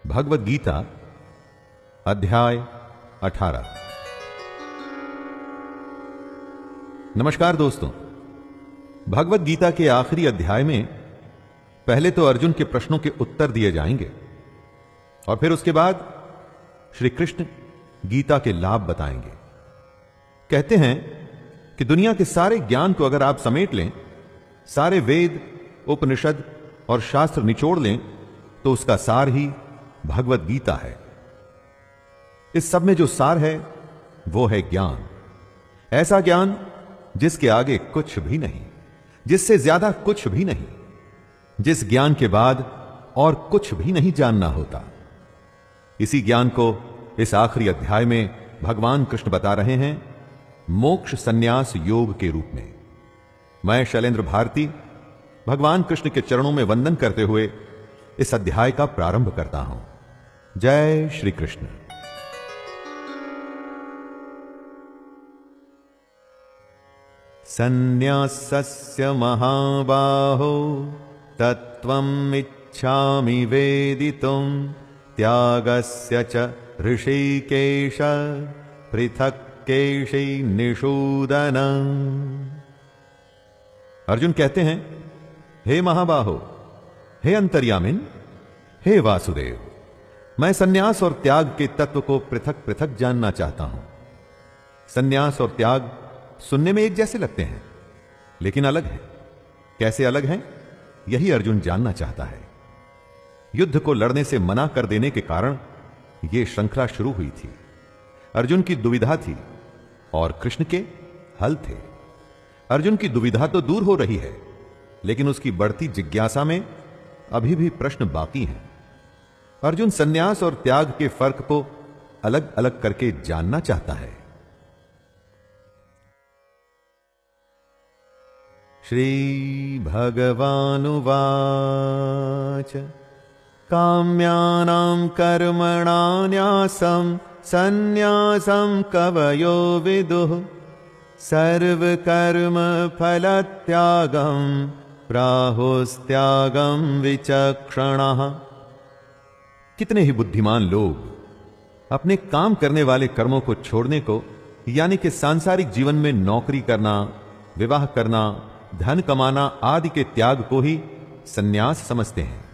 भगवद गीता अध्याय 18। नमस्कार दोस्तों, भगवद गीता के आखिरी अध्याय में पहले तो अर्जुन के प्रश्नों के उत्तर दिए जाएंगे और फिर उसके बाद श्री कृष्ण गीता के लाभ बताएंगे। कहते हैं कि दुनिया के सारे ज्ञान को अगर आप समेट लें, सारे वेद, उपनिषद और शास्त्र निचोड़ लें, तो उसका सार ही भगवद गीता है। इस सब में जो सार है वो है ज्ञान। ऐसा ज्ञान जिसके आगे कुछ भी नहीं, जिससे ज्यादा कुछ भी नहीं, जिस ज्ञान के बाद और कुछ भी नहीं जानना होता। इसी ज्ञान को इस आखिरी अध्याय में भगवान कृष्ण बता रहे हैं मोक्ष संन्यास योग के रूप में। मैं शैलेंद्र भारती भगवान कृष्ण के चरणों में वंदन करते हुए इस अध्याय का प्रारंभ करता हूं। जय श्री कृष्ण। संन्यासस्य महाबाहो तत्त्वम् इच्छामि वेदितुम् त्यागस्य च ऋषिकेश पृथक् केशि निषूदन। अर्जुन कहते हैं, हे महाबाहो, हे अंतर्यामिन, हे वासुदेव, मैं सन्यास और त्याग के तत्व को पृथक पृथक जानना चाहता हूं। सन्यास और त्याग सुनने में एक जैसे लगते हैं, लेकिन अलग है। कैसे अलग हैं, यही अर्जुन जानना चाहता है। युद्ध को लड़ने से मना कर देने के कारण यह श्रृंखला शुरू हुई थी। अर्जुन की दुविधा थी और कृष्ण के हल थे। अर्जुन की दुविधा तो दूर हो रही है, लेकिन उसकी बढ़ती जिज्ञासा में अभी भी प्रश्न बाकी हैं। अर्जुन सन्यास और त्याग के फर्क को अलग अलग करके जानना चाहता है। श्री भगवानुवाच काम्यानां कर्मणान्यासं सन्यासं कवयो विदुः सर्वकर्म फलत्यागं प्राहुस्त्यागं विचक्षणः। कितने ही बुद्धिमान लोग अपने काम करने वाले कर्मों को छोड़ने को, यानी कि सांसारिक जीवन में नौकरी करना, विवाह करना, धन कमाना आदि के त्याग को ही सन्यास समझते हैं।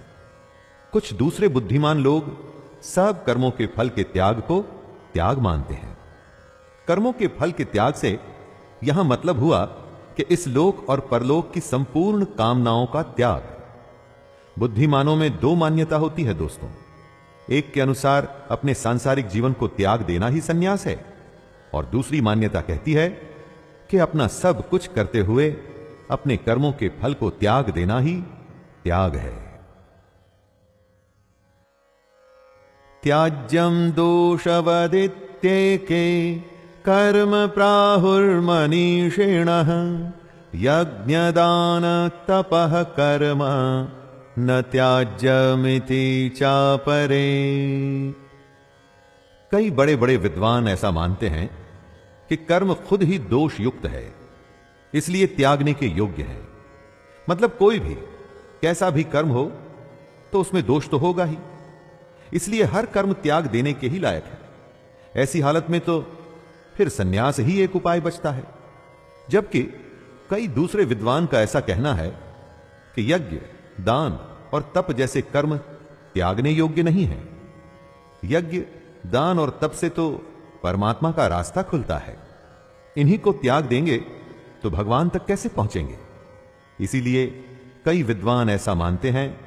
कुछ दूसरे बुद्धिमान लोग सब कर्मों के फल के त्याग को त्याग मानते हैं। कर्मों के फल के त्याग से यहां मतलब हुआ कि इस लोक और परलोक की संपूर्ण कामनाओं का त्याग। बुद्धिमानों में दो मान्यता होती है दोस्तों। एक के अनुसार अपने सांसारिक जीवन को त्याग देना ही सन्यास है, और दूसरी मान्यता कहती है कि अपना सब कुछ करते हुए अपने कर्मों के फल को त्याग देना ही त्याग है। त्याज्यम दोषवदित्येके कर्म प्राहुर्मनीषिणः यज्ञदान तपः कर्म न त्याज्यमिति चापरे। कई बड़े बड़े विद्वान ऐसा मानते हैं कि कर्म खुद ही दोष युक्त है, इसलिए त्यागने के योग्य है। मतलब कोई भी कैसा भी कर्म हो तो उसमें दोष तो होगा ही, इसलिए हर कर्म त्याग देने के ही लायक है। ऐसी हालत में तो फिर सन्यास ही एक उपाय बचता है। जबकि कई दूसरे विद्वान का ऐसा कहना है कि यज्ञ, दान और तप जैसे कर्म त्यागने योग्य नहीं है। यज्ञ, दान और तप से तो परमात्मा का रास्ता खुलता है। इन्हीं को त्याग देंगे तो भगवान तक कैसे पहुंचेंगे। इसीलिए कई विद्वान ऐसा मानते हैं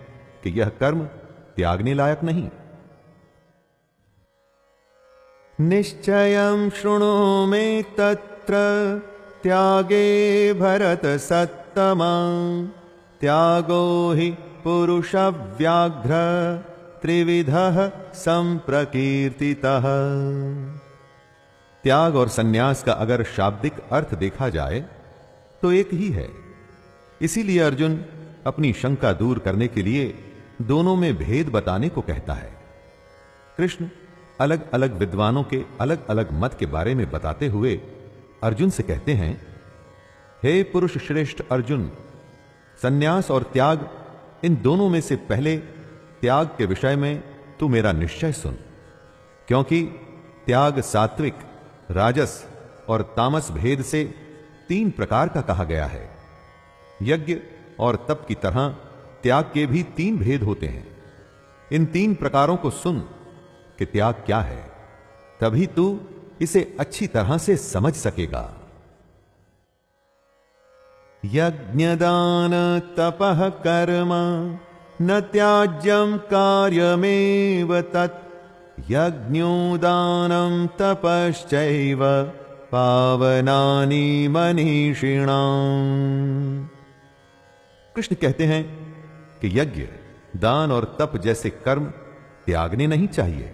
कि यह कर्म त्यागने लायक नहीं। निश्चयं शृणु मे तत्र त्यागे भरत सत्तमा त्यागो हि पुरुषव्याघ्र त्रिविधः संप्रकीर्तितः। त्याग और सन्यास का अगर शाब्दिक अर्थ देखा जाए तो एक ही है। इसीलिए अर्जुन अपनी शंका दूर करने के लिए दोनों में भेद बताने को कहता है। कृष्ण अलग अलग विद्वानों के अलग अलग मत के बारे में बताते हुए अर्जुन से कहते हैं, हे पुरुष श्रेष्ठ अर्जुन, सन्यास और त्याग इन दोनों में से पहले त्याग के विषय में तू मेरा निश्चय सुन, क्योंकि त्याग सात्विक, राजस और तामस भेद से 3 प्रकार का कहा गया है। यज्ञ और तप की तरह त्याग के भी 3 भेद होते हैं। इन 3 प्रकारों को सुन कि त्याग क्या है, तभी तू इसे अच्छी तरह से समझ सकेगा। यज्ञदान तपः कर्म न त्याज्यम कार्यमेव तत्, यज्ञोदानं तपश्चैव पावनानि मनीषिणाम्। कृष्ण कहते हैं कि यज्ञ, दान और तप जैसे कर्म त्यागने नहीं चाहिए,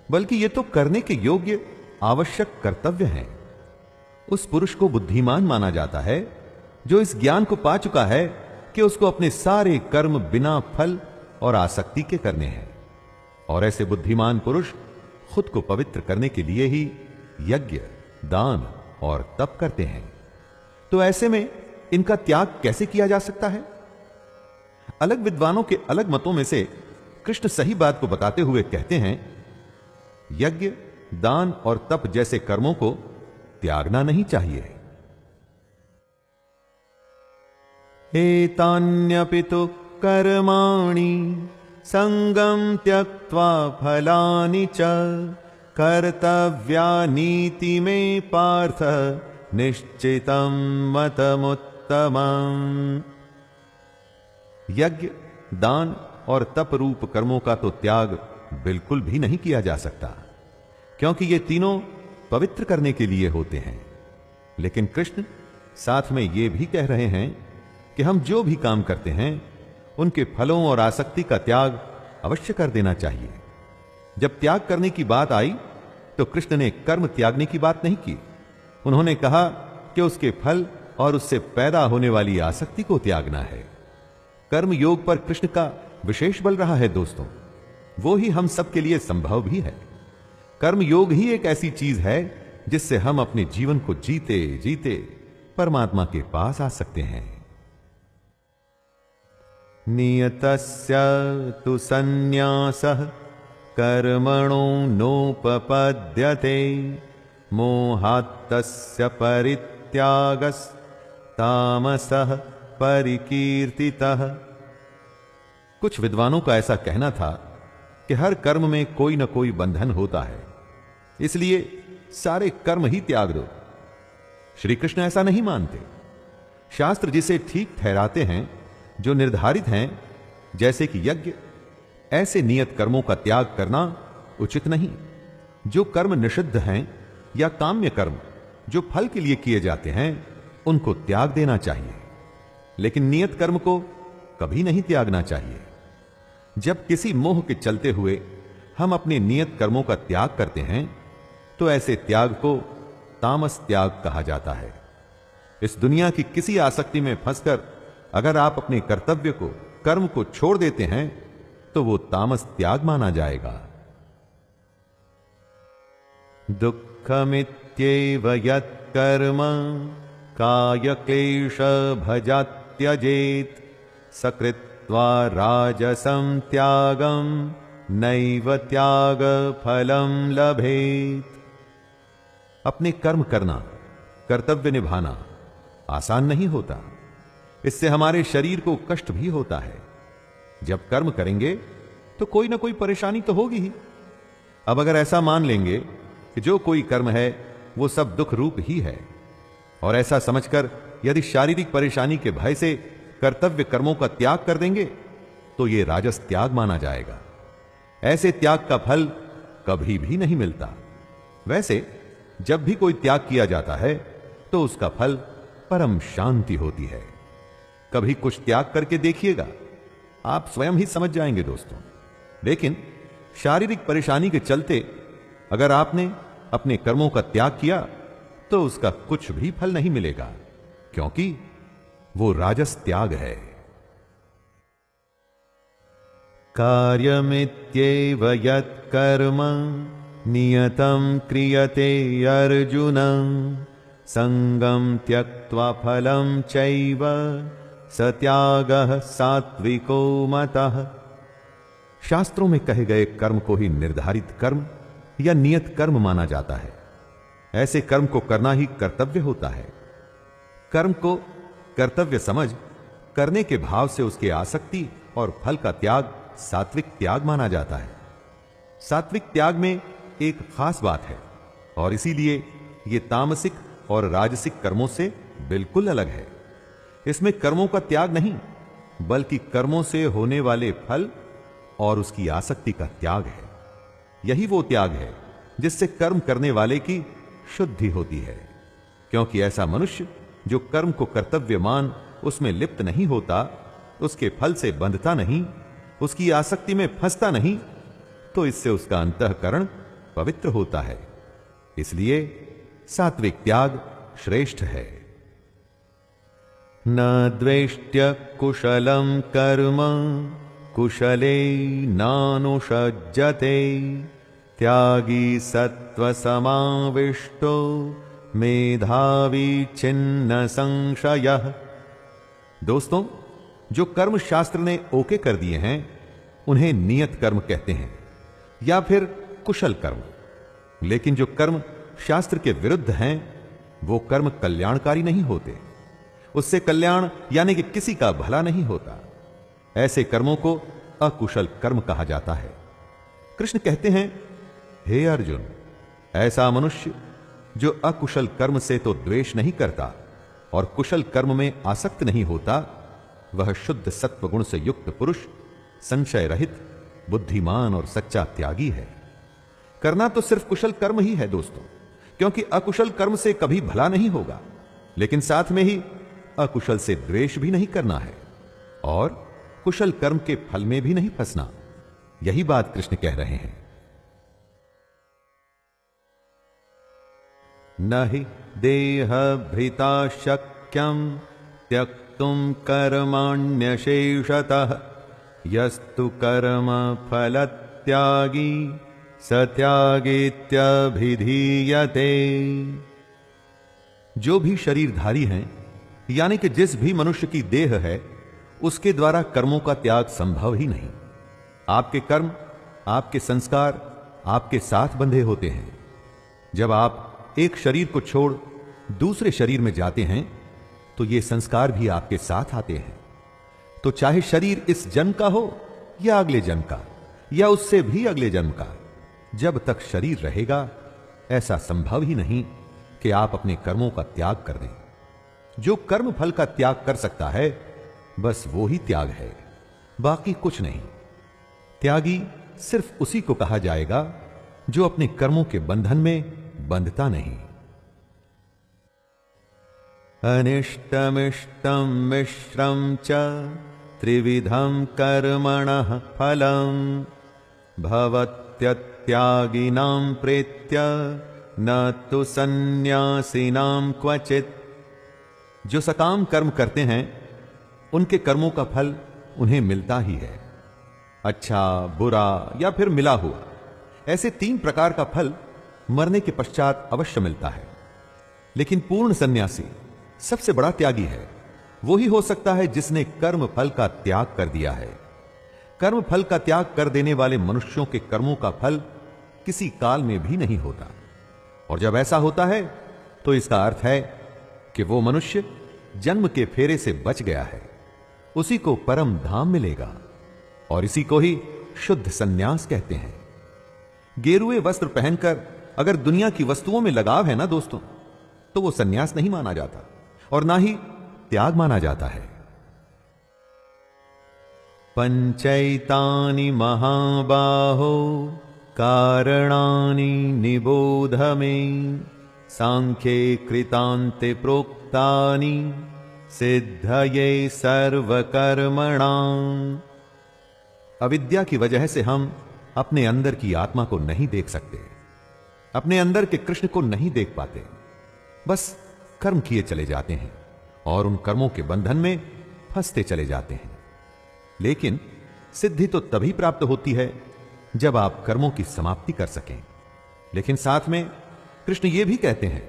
बल्कि ये तो करने के योग्य आवश्यक कर्तव्य हैं। उस पुरुष को बुद्धिमान माना जाता है जो इस ज्ञान को पा चुका है कि उसको अपने सारे कर्म बिना फल और आसक्ति के करने हैं। और ऐसे बुद्धिमान पुरुष खुद को पवित्र करने के लिए ही यज्ञ, दान और तप करते हैं। तो ऐसे में इनका त्याग कैसे किया जा सकता है? अलग विद्वानों के अलग मतों में से कृष्ण सही बात को बताते हुए कहते हैं, यज्ञ, दान और तप जैसे कर्मों को त्यागना नहीं चाहिए। एतान्यपि तु कर्माणि संगम त्यक्त्वा फलानि च कर्तव्यानीति में पार्थ निश्चितं मतमुत्तमम्। यज्ञ, दान और तप रूप कर्मों का तो त्याग बिल्कुल भी नहीं किया जा सकता, क्योंकि ये तीनों पवित्र करने के लिए होते हैं। लेकिन कृष्ण साथ में ये भी कह रहे हैं कि हम जो भी काम करते हैं उनके फलों और आसक्ति का त्याग अवश्य कर देना चाहिए। जब त्याग करने की बात आई तो कृष्ण ने कर्म त्यागने की बात नहीं की। उन्होंने कहा कि उसके फल और उससे पैदा होने वाली आसक्ति को त्यागना है। कर्म योग पर कृष्ण का विशेष बल रहा है दोस्तों। वो ही हम सब के लिए संभव भी है। कर्म योग ही एक ऐसी चीज है जिससे हम अपने जीवन को जीते जीते परमात्मा के पास आ सकते हैं। नियतस्य तु संन्यासः कर्मणो नोपपद्यते, मोहात्तस्य परित्यागस्तामसः परिकीर्तितः। कुछ विद्वानों का ऐसा कहना था कि हर कर्म में कोई न कोई बंधन होता है, इसलिए सारे कर्म ही त्याग दो। श्री कृष्ण ऐसा नहीं मानते। शास्त्र जिसे ठीक ठहराते हैं, जो निर्धारित हैं, जैसे कि यज्ञ, ऐसे नियत कर्मों का त्याग करना उचित नहीं। जो कर्म निषिद्ध हैं या काम्य कर्म जो फल के लिए किए जाते हैं, उनको त्याग देना चाहिए, लेकिन नियत कर्म को कभी नहीं त्यागना चाहिए। जब किसी मोह के चलते हुए हम अपने नियत कर्मों का त्याग करते हैं, तो ऐसे त्याग को तामस त्याग कहा जाता है। इस दुनिया की किसी आसक्ति में फंसकर अगर आप अपने कर्तव्य को, कर्म को छोड़ देते हैं, तो वो तामस त्याग माना जाएगा। दुःखमित्येव यत्कर्म कायक्लेश भजात् त्यजेत्, सकृत्वा राजसं त्यागं नैव त्याग फलं लभेत्। अपने कर्म करना, कर्तव्य निभाना आसान नहीं होता। इससे हमारे शरीर को कष्ट भी होता है। जब कर्म करेंगे तो कोई ना कोई परेशानी तो होगी ही। अब अगर ऐसा मान लेंगे कि जो कोई कर्म है वो सब दुख रूप ही है, और ऐसा समझकर यदि शारीरिक परेशानी के भय से कर्तव्य कर्मों का त्याग कर देंगे, तो ये राजस त्याग माना जाएगा। ऐसे त्याग का फल कभी भी नहीं मिलता। वैसे जब भी कोई त्याग किया जाता है तो उसका फल परम शांति होती है। कभी कुछ त्याग करके देखिएगा, आप स्वयं ही समझ जाएंगे दोस्तों। लेकिन शारीरिक परेशानी के चलते अगर आपने अपने कर्मों का त्याग किया तो उसका कुछ भी फल नहीं मिलेगा, क्योंकि वो राजस त्याग है। कार्यमित्येव यत्कर्म नियतं क्रियते अर्जुन, संगम त्यक्त्वा फलं चैव स त्यागः सात्विको मतः। शास्त्रों में कहे गए कर्म को ही निर्धारित कर्म या नियत कर्म माना जाता है। ऐसे कर्म को करना ही कर्तव्य होता है। कर्म को कर्तव्य समझ करने के भाव से उसकी आसक्ति और फल का त्याग सात्विक त्याग माना जाता है। सात्विक त्याग में एक खास बात है और इसीलिए यह तामसिक और राजसिक कर्मों से बिल्कुल अलग है। इसमें कर्मों का त्याग नहीं, बल्कि कर्मों से होने वाले फल और उसकी आसक्ति का त्याग है। यही वो त्याग है जिससे कर्म करने वाले की शुद्धि होती है, क्योंकि ऐसा मनुष्य जो कर्म को कर्तव्य मान उसमें लिप्त नहीं होता, उसके फल से बंधता नहीं, उसकी आसक्ति में फंसता नहीं, तो इससे उसका अंतःकरण पवित्र होता है। इसलिए सात्विक त्याग श्रेष्ठ है। न द्वेष्ट्य कुशलम कर्म कुशले नानुषज्जते त्यागी सत्व समाविष्टो मेधावी छिन्न संशयः। दोस्तों, जो कर्म शास्त्र ने ओके कर दिए हैं उन्हें नियत कर्म कहते हैं या फिर कुशल कर्म। लेकिन जो कर्म शास्त्र के विरुद्ध हैं वो कर्म कल्याणकारी नहीं होते। उससे कल्याण यानी कि किसी का भला नहीं होता। ऐसे कर्मों को अकुशल कर्म कहा जाता है। कृष्ण कहते हैं, हे अर्जुन, ऐसा मनुष्य जो अकुशल कर्म से तो द्वेष नहीं करता और कुशल कर्म में आसक्त नहीं होता, वह शुद्ध सत्व गुण से युक्त पुरुष, संशय रहित, बुद्धिमान और सच्चा त्यागी है। करना तो सिर्फ कुशल कर्म ही है दोस्तों, क्योंकि अकुशल कर्म से कभी भला नहीं होगा। लेकिन साथ में ही अकुशल से द्वेष भी नहीं करना है और कुशल कर्म के फल में भी नहीं फंसना। यही बात कृष्ण कह रहे हैं। न हि देह भृता शक्यम त्यक्तुम कर्माण्यशेषतः यस्तु कर्म फल त्यागी सत्यागीत्यभिधीयते। जो भी शरीरधारी हैं, यानी कि जिस भी मनुष्य की देह है, उसके द्वारा कर्मों का त्याग संभव ही नहीं। आपके कर्म, आपके संस्कार आपके साथ बंधे होते हैं। जब आप एक शरीर को छोड़ दूसरे शरीर में जाते हैं तो ये संस्कार भी आपके साथ आते हैं। तो चाहे शरीर इस जन्म का हो या अगले जन्म का या उससे भी अगले जन्म का, जब तक शरीर रहेगा ऐसा संभव ही नहीं कि आप अपने कर्मों का त्याग कर दें। जो कर्म फल का त्याग कर सकता है बस वो ही त्याग है, बाकी कुछ नहीं। त्यागी सिर्फ उसी को कहा जाएगा जो अपने कर्मों के बंधन में बंधता नहीं। अनिष्टमिष्टम मिश्रम च त्रिविधम कर्मणः फलम भवत्यत्यागिनां प्रेत्य न तु सन्यासिनां क्वचित्। जो सकाम कर्म करते हैं उनके कर्मों का फल उन्हें मिलता ही है, अच्छा, बुरा या फिर मिला हुआ। ऐसे 3 प्रकार का फल मरने के पश्चात अवश्य मिलता है। लेकिन पूर्ण सन्यासी, सबसे बड़ा त्यागी है, वो ही हो सकता है जिसने कर्म फल का त्याग कर दिया है। कर्म फल का त्याग कर देने वाले मनुष्यों के कर्मों का फल किसी काल में भी नहीं होता। और जब ऐसा होता है तो इसका अर्थ है कि वो मनुष्य जन्म के फेरे से बच गया है, उसी को परम धाम मिलेगा। और इसी को ही शुद्ध सन्यास कहते हैं। गेरुए वस्त्र पहनकर अगर दुनिया की वस्तुओं में लगाव है ना दोस्तों, तो वो सन्यास नहीं माना जाता और ना ही त्याग माना जाता है। पंचैतानि महाबाहो कारणानि निबोध मे सांख्ये कृतान्ते प्रोक्तानि सिद्धये सर्वकर्मणाम्। अविद्या की वजह से हम अपने अंदर की आत्मा को नहीं देख सकते, अपने अंदर के कृष्ण को नहीं देख पाते, बस कर्म किए चले जाते हैं और उन कर्मों के बंधन में फंसते चले जाते हैं। लेकिन सिद्धि तो तभी प्राप्त होती है जब आप कर्मों की समाप्ति कर सकें। लेकिन साथ में कृष्ण ये भी कहते हैं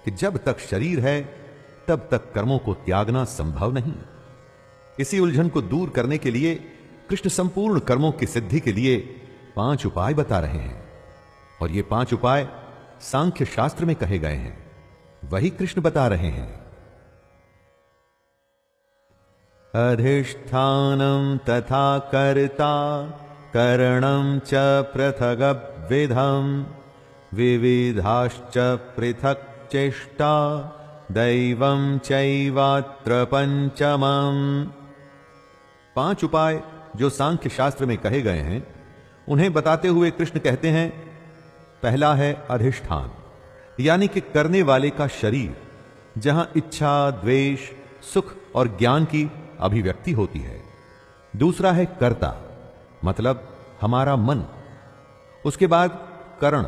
कि जब तक शरीर है तब तक कर्मों को त्यागना संभव नहीं। इसी उलझन को दूर करने के लिए कृष्ण संपूर्ण कर्मों की सिद्धि के लिए 5 उपाय बता रहे हैं, और ये 5 उपाय सांख्य शास्त्र में कहे गए हैं, वही कृष्ण बता रहे हैं। अधिष्ठानं तथा कर्ता करणं च पृथग्विधं विविधाश्च पृथक् चेष्टा दैवं चैवात्र पंचमम्। 5 उपाय जो सांख्य शास्त्र में कहे गए हैं, उन्हें बताते हुए कृष्ण कहते हैं, पहला है अधिष्ठान, यानी कि करने वाले का शरीर, जहां इच्छा, द्वेष, सुख और ज्ञान की अभिव्यक्ति होती है। दूसरा है कर्ता, मतलब हमारा मन। उसके बाद करण,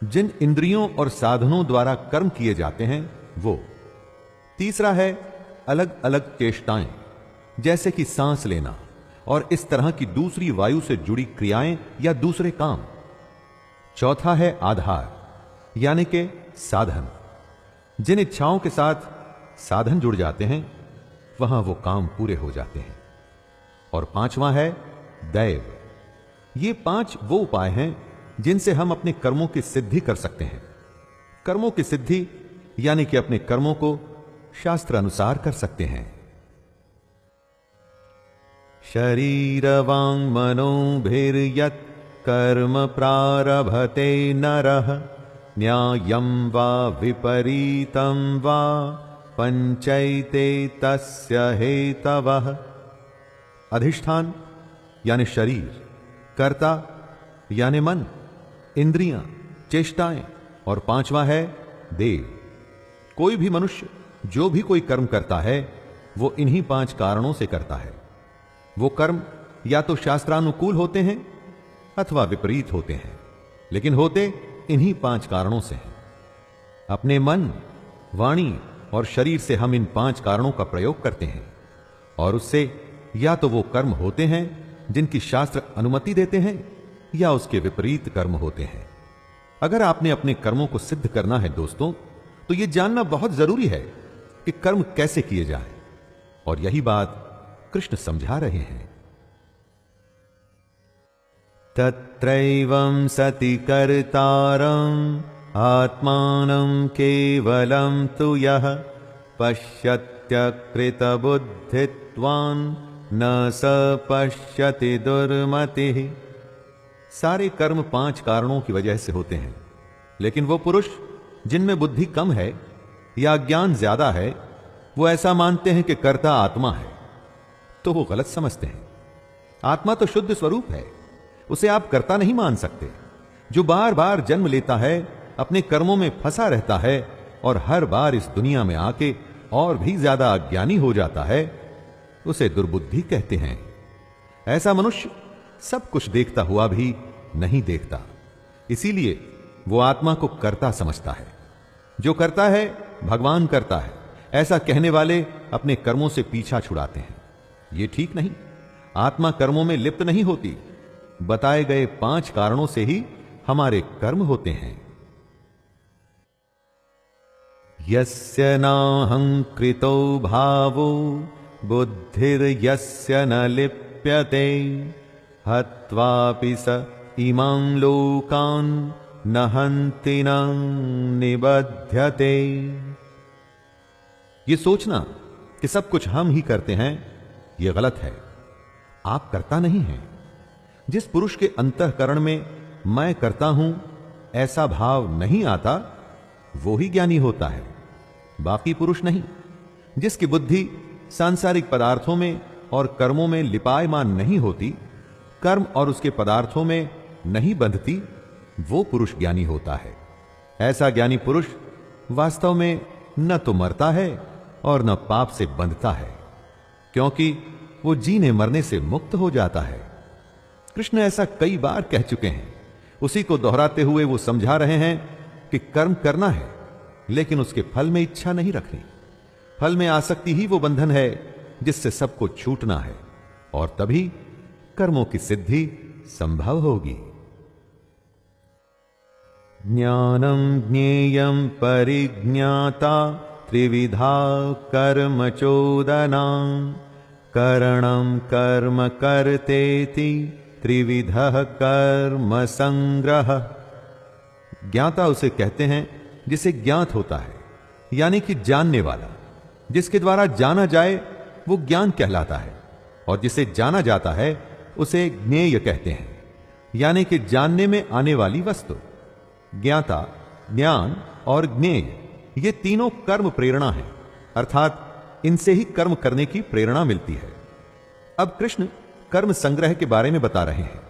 जिन इंद्रियों और साधनों द्वारा कर्म किए जाते हैं वो। तीसरा है अलग अलग चेष्टाएं, जैसे कि सांस लेना और इस तरह की दूसरी वायु से जुड़ी क्रियाएं या दूसरे काम। चौथा है आधार, यानी कि साधन, जिन इच्छाओं के साथ साधन जुड़ जाते हैं वहां वो काम पूरे हो जाते हैं। और 5वां है दैव। ये 5 वो उपाय हैं जिनसे हम अपने कर्मों की सिद्धि कर सकते हैं। कर्मों की सिद्धि यानी कि अपने कर्मों को शास्त्र अनुसार कर सकते हैं। शरीरवांग मनोभिर्यत् कर्म प्रारभते नरः न्यायं वा विपरीतं वा पंचैते तस्य हेतवः। अधिष्ठान यानी शरीर, कर्ता यानी मन, इंद्रियां, चेष्टाएं, और 5वां है देव। कोई भी मनुष्य जो भी कोई कर्म करता है वो इन्हीं 5 कारणों से करता है। वो कर्म या तो शास्त्रानुकूल होते हैं अथवा विपरीत होते हैं, लेकिन होते इन्हीं 5 कारणों से हैं। अपने मन, वाणी और शरीर से हम इन 5 कारणों का प्रयोग करते हैं, और उससे या तो वो कर्म होते हैं जिनकी शास्त्र अनुमति देते हैं, या उसके विपरीत कर्म होते हैं। अगर आपने अपने कर्मों को सिद्ध करना है दोस्तों, तो यह जानना बहुत जरूरी है कि कर्म कैसे किए जाएं, और यही बात कृष्ण समझा रहे हैं। तत्रैवं सति कर्तारम् आत्मानं केवलं तु यः पश्यत्यकृतबुद्धित्वान् न स पश्यति दुर्मतिः। सारे कर्म 5 कारणों की वजह से होते हैं, लेकिन वो पुरुष जिनमें बुद्धि कम है या ज्ञान ज्यादा है, वो ऐसा मानते हैं कि कर्ता आत्मा है, तो वो गलत समझते हैं। आत्मा तो शुद्ध स्वरूप है, उसे आप कर्ता नहीं मान सकते। जो बार बार जन्म लेता है, अपने कर्मों में फंसा रहता है और हर बार इस दुनिया में आके और भी ज्यादा अज्ञानी हो जाता है, उसे दुर्बुद्धि कहते हैं। ऐसा मनुष्य सब कुछ देखता हुआ भी नहीं देखता, इसीलिए वो आत्मा को कर्ता समझता है। जो करता है भगवान करता है, ऐसा कहने वाले अपने कर्मों से पीछा छुड़ाते हैं। ये ठीक नहीं। आत्मा कर्मों में लिप्त नहीं होती। बताए गए 5 कारणों से ही हमारे कर्म होते हैं। यस्य नाहंकृतो भावो बुद्धिर्यस्य न लिप्यते हत्वापि स इमां लोकान् न हन्ति न निबध्यते। ये सोचना कि सब कुछ हम ही करते हैं, यह गलत है। आप करता नहीं हैं। जिस पुरुष के अंतःकरण में मैं करता हूं ऐसा भाव नहीं आता, वो ही ज्ञानी होता है, बाकी पुरुष नहीं। जिसकी बुद्धि सांसारिक पदार्थों में और कर्मों में लिपायमान नहीं होती, कर्म और उसके पदार्थों में नहीं बंधती, वो पुरुष ज्ञानी होता है। ऐसा ज्ञानी पुरुष वास्तव में न तो मरता है और न पाप से बंधता है, क्योंकि वो जीने मरने से मुक्त हो जाता है। कृष्ण ऐसा कई बार कह चुके हैं। उसी को दोहराते हुए वो समझा रहे हैं कि कर्म करना है, लेकिन उसके फल में इच्छा नहीं रखनी। फल में आसक्ति ही वो बंधन है जिससे सबको छूटना है, और तभी कर्मों की सिद्धि संभव होगी। ज्ञानम ज्ञेयं परिज्ञाता त्रिविधा कर्म चोदना करणं कर्म कर्तेति त्रिविधः कर्म संग्रह। ज्ञाता उसे कहते हैं जिसे ज्ञात होता है, यानी कि जानने वाला। जिसके द्वारा जाना जाए वो ज्ञान कहलाता है, और जिसे जाना जाता है उसे ज्ञेय कहते हैं, यानी कि जानने में आने वाली वस्तु। ज्ञाता, ज्ञान और ज्ञेय ये तीनों कर्म प्रेरणा है, अर्थात इनसे ही कर्म करने की प्रेरणा मिलती है। अब कृष्ण कर्म संग्रह के बारे में बता रहे हैं।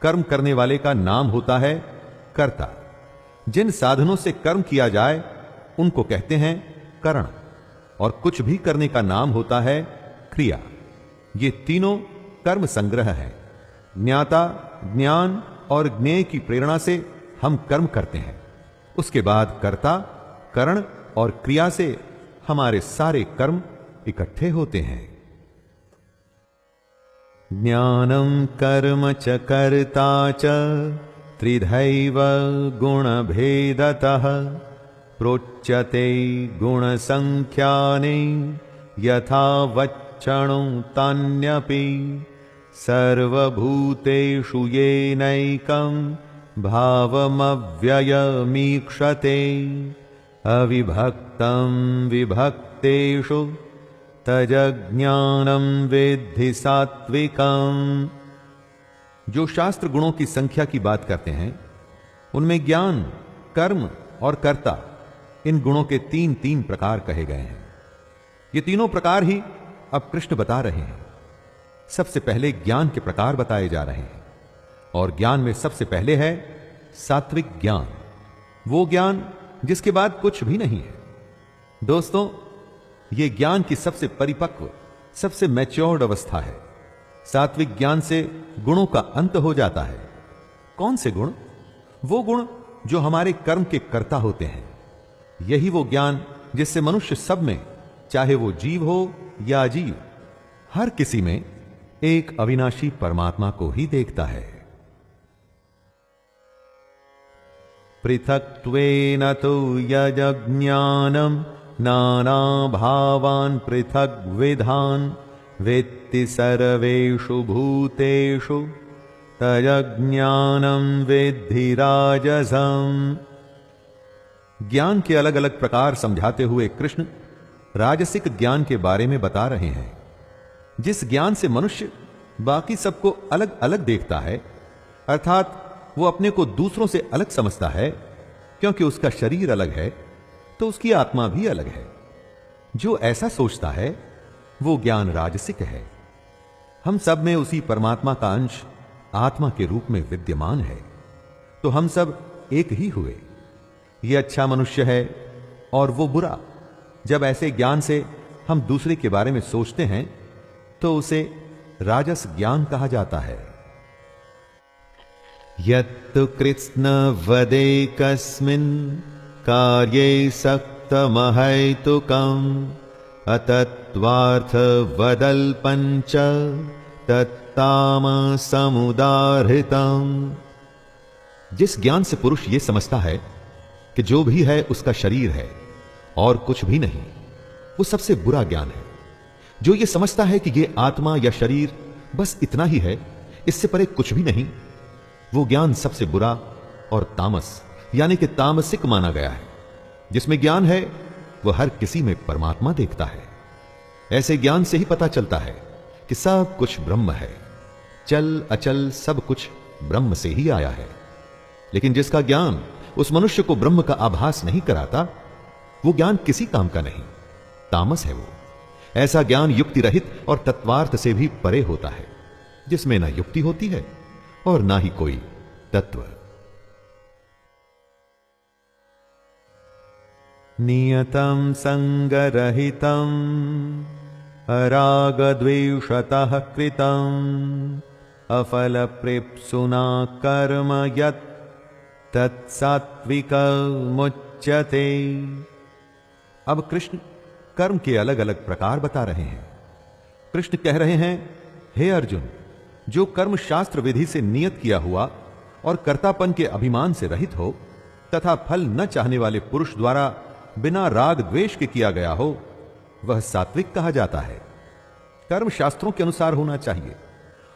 कर्म करने वाले का नाम होता है कर्ता। जिन साधनों से कर्म किया जाए उनको कहते हैं करण, और कुछ भी करने का नाम होता है क्रिया। ये तीनों कर्म संग्रह है। ज्ञाता, ज्ञान और ज्ञेय की प्रेरणा से हम कर्म करते हैं। उसके बाद कर्ता, करण और क्रिया से हमारे सारे कर्म इकट्ठे होते हैं। ज्ञानम कर्म च कर्ता च त्रिधैव गुणभेदतः प्रोच्यते गुणसंख्याने यथा वच्चणो तान्यपि सर्वभूतेषु येनैकं भावमव्ययमीक्षते अविभक्तं विभक्तेषु तज्ज्ञानं विद्धि सात्विकम्। जो शास्त्र गुणों की संख्या की बात करते हैं उनमें ज्ञान, कर्म और कर्ता, इन गुणों के तीन तीन प्रकार कहे गए हैं। ये तीनों प्रकार ही अब कृष्ण बता रहे हैं। सबसे पहले ज्ञान के प्रकार बताए जा रहे हैं, और ज्ञान में सबसे पहले है सात्विक ज्ञान, वो ज्ञान जिसके बाद कुछ भी नहीं है। दोस्तों, ये ज्ञान की सबसे परिपक्व, सबसे मैच्योर्ड अवस्था है। सात्विक ज्ञान से गुणों का अंत हो जाता है। कौन से गुण? वो गुण जो हमारे कर्म के कर्ता होते हैं। यही वो ज्ञान जिससे मनुष्य सब में, चाहे वो जीव हो या अजीव, हर किसी में एक अविनाशी परमात्मा को ही देखता है। पृथक्त्वेन तु यज्ञानम नाना भावान् पृथग्विधान् वेत्ति सर्वेषु भूतेषु तज्ज्ञानं विद्धि राजसम्। ज्ञान के अलग अलग प्रकार समझाते हुए कृष्ण राजसिक ज्ञान के बारे में बता रहे हैं। जिस ज्ञान से मनुष्य बाकी सबको अलग अलग देखता है, अर्थात वो अपने को दूसरों से अलग समझता है, क्योंकि उसका शरीर अलग है तो उसकी आत्मा भी अलग है। जो ऐसा सोचता है वो ज्ञान राजसिक है। हम सब में उसी परमात्मा का अंश आत्मा के रूप में विद्यमान है, तो हम सब एक ही हुए। ये अच्छा मनुष्य है और वो बुरा। जब ऐसे ज्ञान से हम दूसरे के बारे में सोचते हैं तो उसे राजस ज्ञान कहा जाता है। यत्तु कृत्स्न वदेकस्मिन् कार्ये सक्तमहैतुकम् अतत्वार्थ वदल्पञ्च तत्तामसमुदाहृतम्। जिस ज्ञान से पुरुष ये समझता है कि जो भी है उसका शरीर है और कुछ भी नहीं, वो सबसे बुरा ज्ञान है। जो ये समझता है कि ये आत्मा या शरीर बस इतना ही है, इससे परे कुछ भी नहीं, वो ज्ञान सबसे बुरा और तामस यानी कि तामसिक माना गया है। जिसमें ज्ञान है वह हर किसी में परमात्मा देखता है। ऐसे ज्ञान से ही पता चलता है कि सब कुछ ब्रह्म है, चल अचल सब कुछ ब्रह्म से ही आया है। लेकिन जिसका ज्ञान उस मनुष्य को ब्रह्म का आभास नहीं कराता, वो ज्ञान किसी काम का नहीं, तामस है वो। ऐसा ज्ञान युक्ति रहित और तत्वार्थ से भी परे होता है, जिसमें ना युक्ति होती है और ना ही कोई तत्व। नियतं संगरहितं अरागद्वेषतः कृतं अफलप्रेप्सुना कर्म यत् तत्सात्विकमुच्यते। अब कृष्ण कर्म के अलग अलग प्रकार बता रहे हैं। कृष्ण कह रहे हैं, हे अर्जुन, जो कर्म शास्त्र विधि से नियत किया हुआ और कर्तापन के अभिमान से रहित हो तथा फल न चाहने वाले पुरुष द्वारा बिना राग द्वेष के किया गया हो, वह सात्विक कहा जाता है। कर्म शास्त्रों के अनुसार होना चाहिए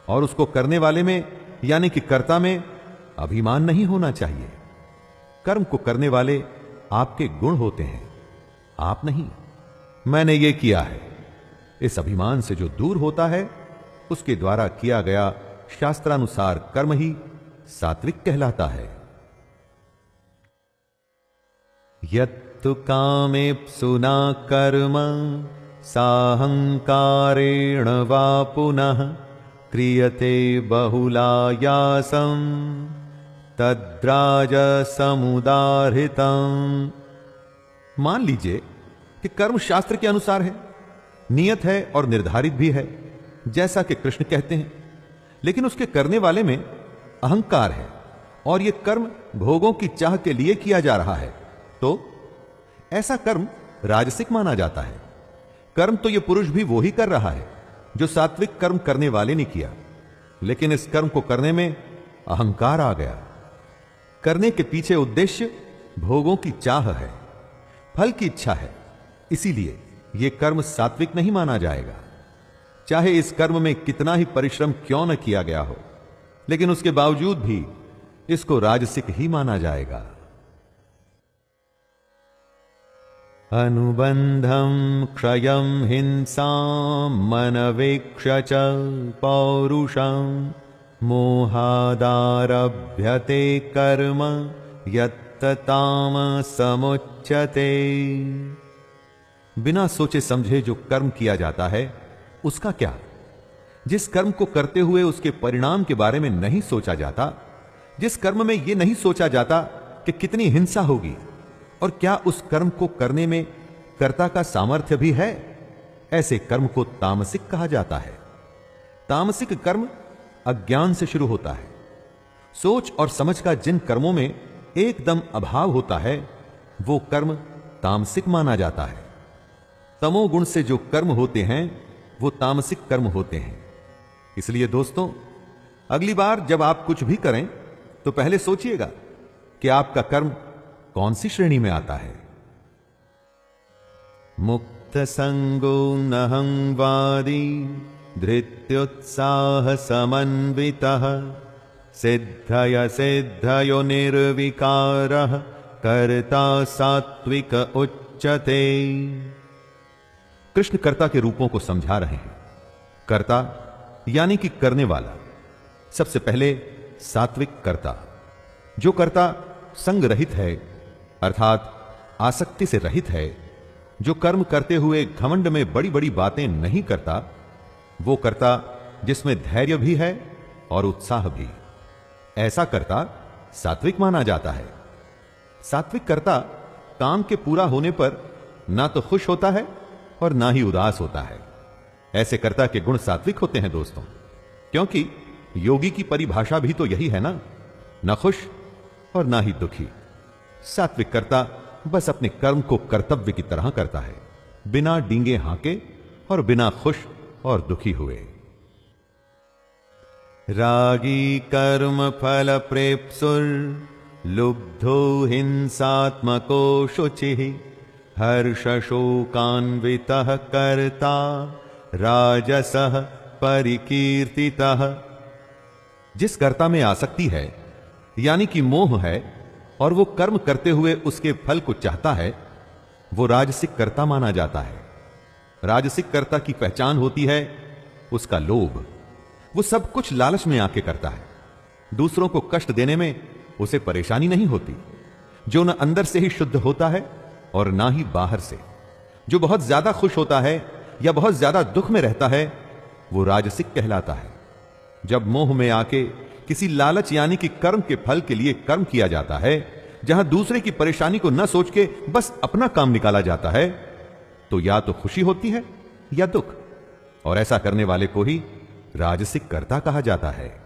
और उसको करने वाले में यानी कि कर्ता में अभिमान नहीं होना चाहिए। कर्म को करने वाले आपके गुण होते हैं, आप नहीं। मैंने ये किया है, इस अभिमान से जो दूर होता है उसके द्वारा किया गया शास्त्रानुसार कर्म ही सात्विक कहलाता है। यत्तु कामेप्सुना कर्म साहंकारेण वा पुनः क्रियते बहुलायासं तद्राजसमुदाहृतम्। मान लीजिए कि कर्म शास्त्र के अनुसार है, नियत है और निर्धारित भी है, जैसा कि कृष्ण कहते हैं, लेकिन उसके करने वाले में अहंकार है और यह कर्म भोगों की चाह के लिए किया जा रहा है, तो ऐसा कर्म राजसिक माना जाता है। कर्म तो यह पुरुष भी वो ही कर रहा है जो सात्विक कर्म करने वाले ने किया, लेकिन इस कर्म को करने में अहंकार आ गया। करने के पीछे उद्देश्य भोगों की चाह है, फल की इच्छा है, इसीलिए यह कर्म सात्विक नहीं माना जाएगा। चाहे इस कर्म में कितना ही परिश्रम क्यों न किया गया हो, लेकिन उसके बावजूद भी इसको राजसिक ही माना जाएगा। अनुबंधम क्षयम हिंसाम मनवेक्ष च पौरुषम मोहादारभ्यते कर्म यत्तामसमुच्यते। बिना सोचे समझे जो कर्म किया जाता है उसका क्या? जिस कर्म को करते हुए उसके परिणाम के बारे में नहीं सोचा जाता, जिस कर्म में यह नहीं सोचा जाता कि कितनी हिंसा होगी और क्या उस कर्म को करने में कर्ता का सामर्थ्य भी है, ऐसे कर्म को तामसिक कहा जाता है। तामसिक कर्म अज्ञान से शुरू होता है। सोच और समझ का जिन कर्मों में एकदम अभाव होता है वो कर्म तामसिक माना जाता है। तमोगुण से जो कर्म होते हैं वो तामसिक कर्म होते हैं। इसलिए दोस्तों, अगली बार जब आप कुछ भी करें तो पहले सोचिएगा कि आपका कर्म कौन सी श्रेणी में आता है। मुक्त संगो नहं वादी धृत्युत्साह समन्वितः सिद्धय सिद्धयो निर्विकारः कर्ता सात्विक उच्यते। कृष्ण कर्ता के रूपों को समझा रहे हैं। कर्ता यानी कि करने वाला। सबसे पहले सात्विक कर्ता, जो कर्ता संग रहित है अर्थात आसक्ति से रहित है, जो कर्म करते हुए घमंड में बड़ी बड़ी बातें नहीं करता, वो कर्ता जिसमें धैर्य भी है और उत्साह भी। ऐसा कर्ता सात्विक माना जाता है। सात्विक कर्ता काम के पूरा होने पर ना तो खुश होता है और ना ही उदास होता है। ऐसे कर्ता के गुण सात्विक होते हैं दोस्तों, क्योंकि योगी की परिभाषा भी तो यही है ना, न खुश और ना ही दुखी। सात्विक कर्ता बस अपने कर्म को कर्तव्य की तरह करता है, बिना डींगे हाके और बिना खुश और दुखी हुए। रागी कर्म फल प्रेप्सुर लुब्धो हिंसात्मको शुचिः हर्ष शोकान्वितः कर्ता राजसः परिकीर्तितः। जिस कर्ता में आसक्ति है यानी कि मोह है और वो कर्म करते हुए उसके फल को चाहता है, वो राजसिक कर्ता माना जाता है। राजसिक कर्ता की पहचान होती है उसका लोभ। वो सब कुछ लालच में आके करता है। दूसरों को कष्ट देने में उसे परेशानी नहीं होती, जो न अंदर से ही शुद्ध होता है और ना ही बाहर से। जो बहुत ज्यादा खुश होता है या बहुत ज्यादा दुख में रहता है वो राजसिक कहलाता है। जब मोह में आके किसी लालच यानी कि कर्म के फल के लिए कर्म किया जाता है, जहां दूसरे की परेशानी को न सोच के बस अपना काम निकाला जाता है, तो या तो खुशी होती है या दुख, और ऐसा करने वाले को ही राजसिक कर्ता कहा जाता है।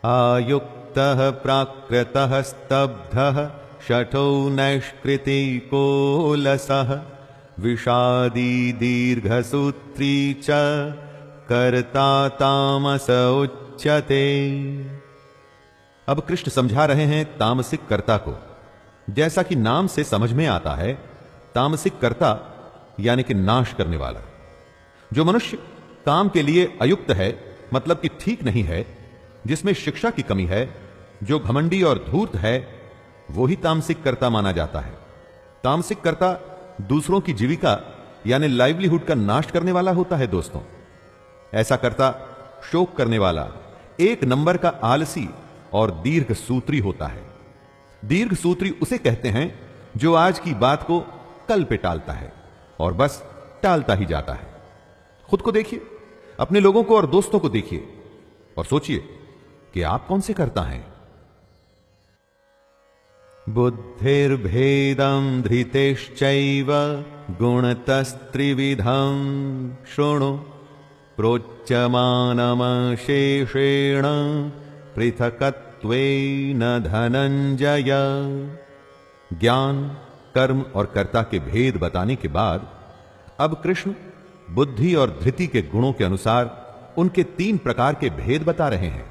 आयुक्तः प्राकृतः स्तब्धः शठो नैष्कृतिकोलसः विषादी दीर्घसूत्री च कर्ता तामस उच्यते। अब कृष्ण समझा रहे हैं तामसिक कर्ता को। जैसा कि नाम से समझ में आता है, तामसिक कर्ता यानी कि नाश करने वाला। जो मनुष्य काम के लिए अयुक्त है, मतलब कि ठीक नहीं है, जिसमें शिक्षा की कमी है, जो घमंडी और धूर्त है, वो ही तामसिक कर्ता माना जाता है। तामसिक कर्ता दूसरों की जीविका यानी लाइवलीहुड का नाश करने वाला होता है दोस्तों। ऐसा कर्ता शोक करने वाला, एक नंबर का आलसी और दीर्घ सूत्री होता है। दीर्घ सूत्री उसे कहते हैं जो आज की बात को कल पे टालता है और बस टालता ही जाता है। खुद को देखिए, अपने लोगों को और दोस्तों को देखिए और सोचिए कि आप कौन से कर्ता हैं। बुद्धिर्भेदं धृतेश्चैव गुणतस्त्रिविधं शृणु प्रोच्यमानमशेषेण पृथकत्वेन धनंजय। ज्ञान, कर्म और कर्ता के भेद बताने के बाद अब कृष्ण बुद्धि और धृति के गुणों के अनुसार उनके 3 प्रकार के भेद बता रहे हैं।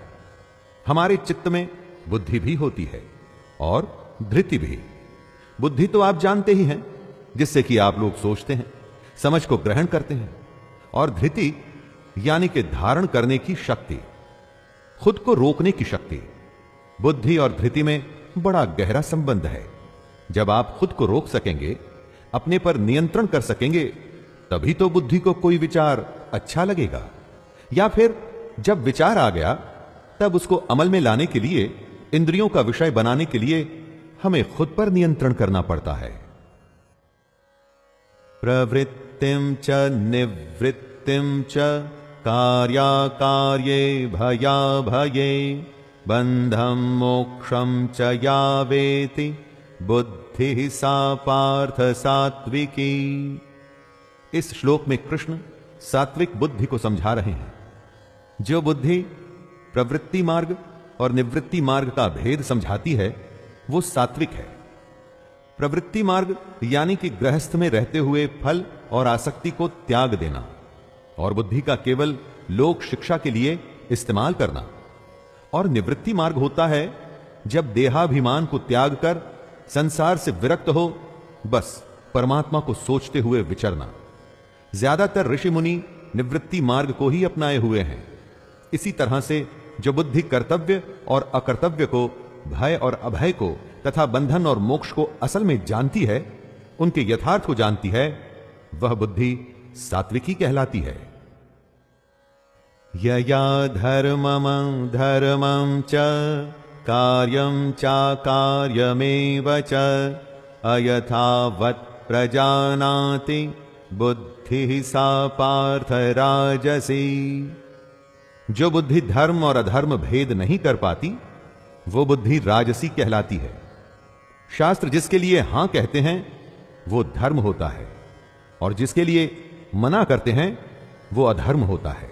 हमारे चित्त में बुद्धि भी होती है और धृति भी। बुद्धि तो आप जानते ही हैं, जिससे कि आप लोग सोचते हैं, समझ को ग्रहण करते हैं, और धृति यानी कि धारण करने की शक्ति, खुद को रोकने की शक्ति। बुद्धि और धृति में बड़ा गहरा संबंध है। जब आप खुद को रोक सकेंगे, अपने पर नियंत्रण कर सकेंगे, तभी तो बुद्धि को कोई विचार अच्छा लगेगा। या फिर जब विचार आ गया, तब उसको अमल में लाने के लिए, इंद्रियों का विषय बनाने के लिए हमें खुद पर नियंत्रण करना पड़ता है। प्रवृत्तिम च निवृत्तिम च कार्याकार्ये भयाभये बंधं मोक्षं च या वेति बुद्धि सा पार्थ सात्विकी। इस श्लोक में कृष्ण सात्विक बुद्धि को समझा रहे हैं। जो बुद्धि प्रवृत्ति मार्ग और निवृत्ति मार्ग का भेद समझाती है, वो सात्विक है। प्रवृत्ति मार्ग यानी कि गृहस्थ में रहते हुए फल और आसक्ति को त्याग देना, और बुद्धि का केवल लोक शिक्षा के लिए इस्तेमाल करना। और निवृत्ति मार्ग होता है जब देहाभिमान को त्याग कर संसार से विरक्त हो, बस परमात्मा को सोचते हुए विचरना। ज्यादातर ऋषि मुनि निवृत्ति मार्ग को ही अपनाए हुए हैं। इसी तरह से जो बुद्धि कर्तव्य और अकर्तव्य को, भय और अभय को तथा बंधन और मोक्ष को असल में जानती है, उनके यथार्थ को जानती है, वह बुद्धि सात्विकी कहलाती है। यया धर्मम धर्मं च कार्यं चाकार्यमेव च अयथावत् प्रजानाति बुद्धि सा पार्थ राजसी। जो बुद्धि धर्म और अधर्म भेद नहीं कर पाती, वो बुद्धि राजसी कहलाती है। शास्त्र जिसके लिए हां कहते हैं वो धर्म होता है, और जिसके लिए मना करते हैं वो अधर्म होता है।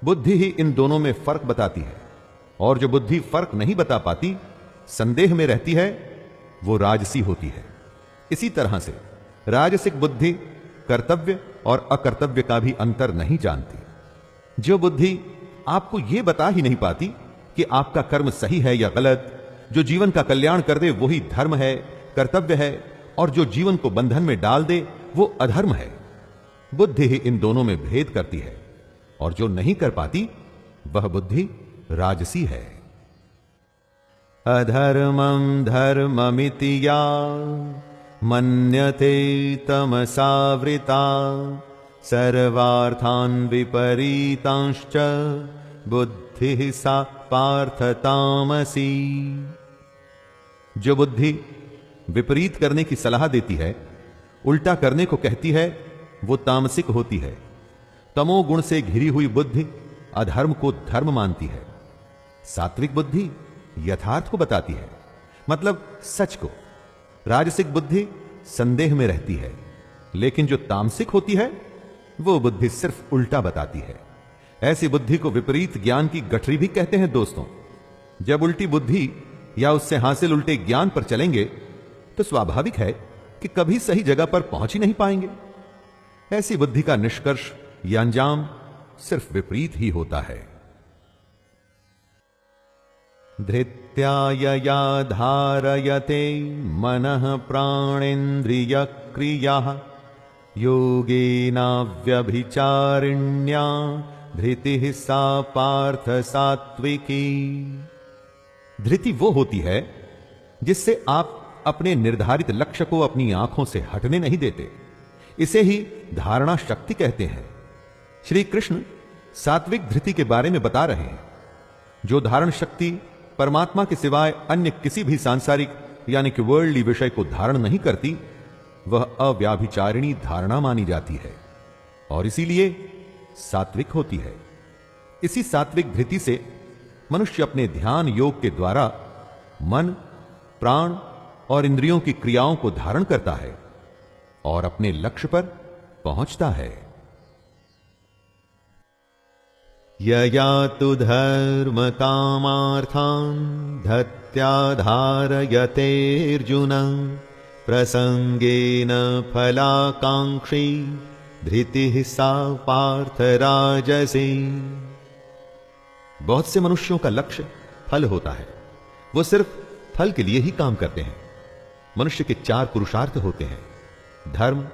बुद्धि ही इन दोनों में फर्क बताती है, और जो बुद्धि फर्क नहीं बता पाती, संदेह में रहती है, वो राजसी होती है। इसी तरह से राजसिक बुद्धि कर्तव्य और अकर्तव्य का भी अंतर नहीं जानती। जो बुद्धि आपको यह बता ही नहीं पाती कि आपका कर्म सही है या गलत, जो जीवन का कल्याण कर दे वही धर्म है, कर्तव्य है, और जो जीवन को बंधन में डाल दे वो अधर्म है। बुद्धि ही इन दोनों में भेद करती है, और जो नहीं कर पाती वह बुद्धि राजसी है। अधर्मं धर्ममिति या मन्यते तमसावृता सर्वार्थान् विपरीतांश्च बुद्धि सा पार्थ तामसी। जो बुद्धि विपरीत करने की सलाह देती है, उल्टा करने को कहती है, वो तामसिक होती है। तमोगुण से घिरी हुई बुद्धि अधर्म को धर्म मानती है। सात्विक बुद्धि यथार्थ को बताती है, मतलब सच को। राजसिक बुद्धि संदेह में रहती है, लेकिन जो तामसिक होती है वो बुद्धि सिर्फ उल्टा बताती है। ऐसी बुद्धि को विपरीत ज्ञान की गठरी भी कहते हैं दोस्तों। जब उल्टी बुद्धि या उससे हासिल उल्टे ज्ञान पर चलेंगे तो स्वाभाविक है कि कभी सही जगह पर पहुंच ही नहीं पाएंगे। ऐसी बुद्धि का निष्कर्ष या अंजाम सिर्फ विपरीत ही होता है। धृत्या यया धारयते मनः प्राणेन्द्रिय क्रियाः योगेनाव्यभिचारिण्या धृतिः सा पार्थ सात्विकी। धृति वो होती है जिससे आप अपने निर्धारित लक्ष्य को अपनी आंखों से हटने नहीं देते। इसे ही धारणा शक्ति कहते हैं। श्री कृष्ण सात्विक धृति के बारे में बता रहे हैं। जो धारण शक्ति परमात्मा के सिवाय अन्य किसी भी सांसारिक यानी कि वर्ल्डली विषय को धारण नहीं करती, वह अव्याभिचारिणी धारणा मानी जाती है और इसीलिए सात्विक होती है। इसी सात्विक धृति से मनुष्य अपने ध्यान योग के द्वारा मन, प्राण और इंद्रियों की क्रियाओं को धारण करता है और अपने लक्ष्य पर पहुंचता है। यया तु धर्म कामार्थान् धत्या धारयतेऽर्जुन प्रसंगेन फलाकांक्षी धृतिः सा पार्थ राजसी। बहुत से मनुष्यों का लक्ष्य फल होता है। वो सिर्फ फल के लिए ही काम करते हैं। मनुष्य के 4 पुरुषार्थ होते हैं: धर्म,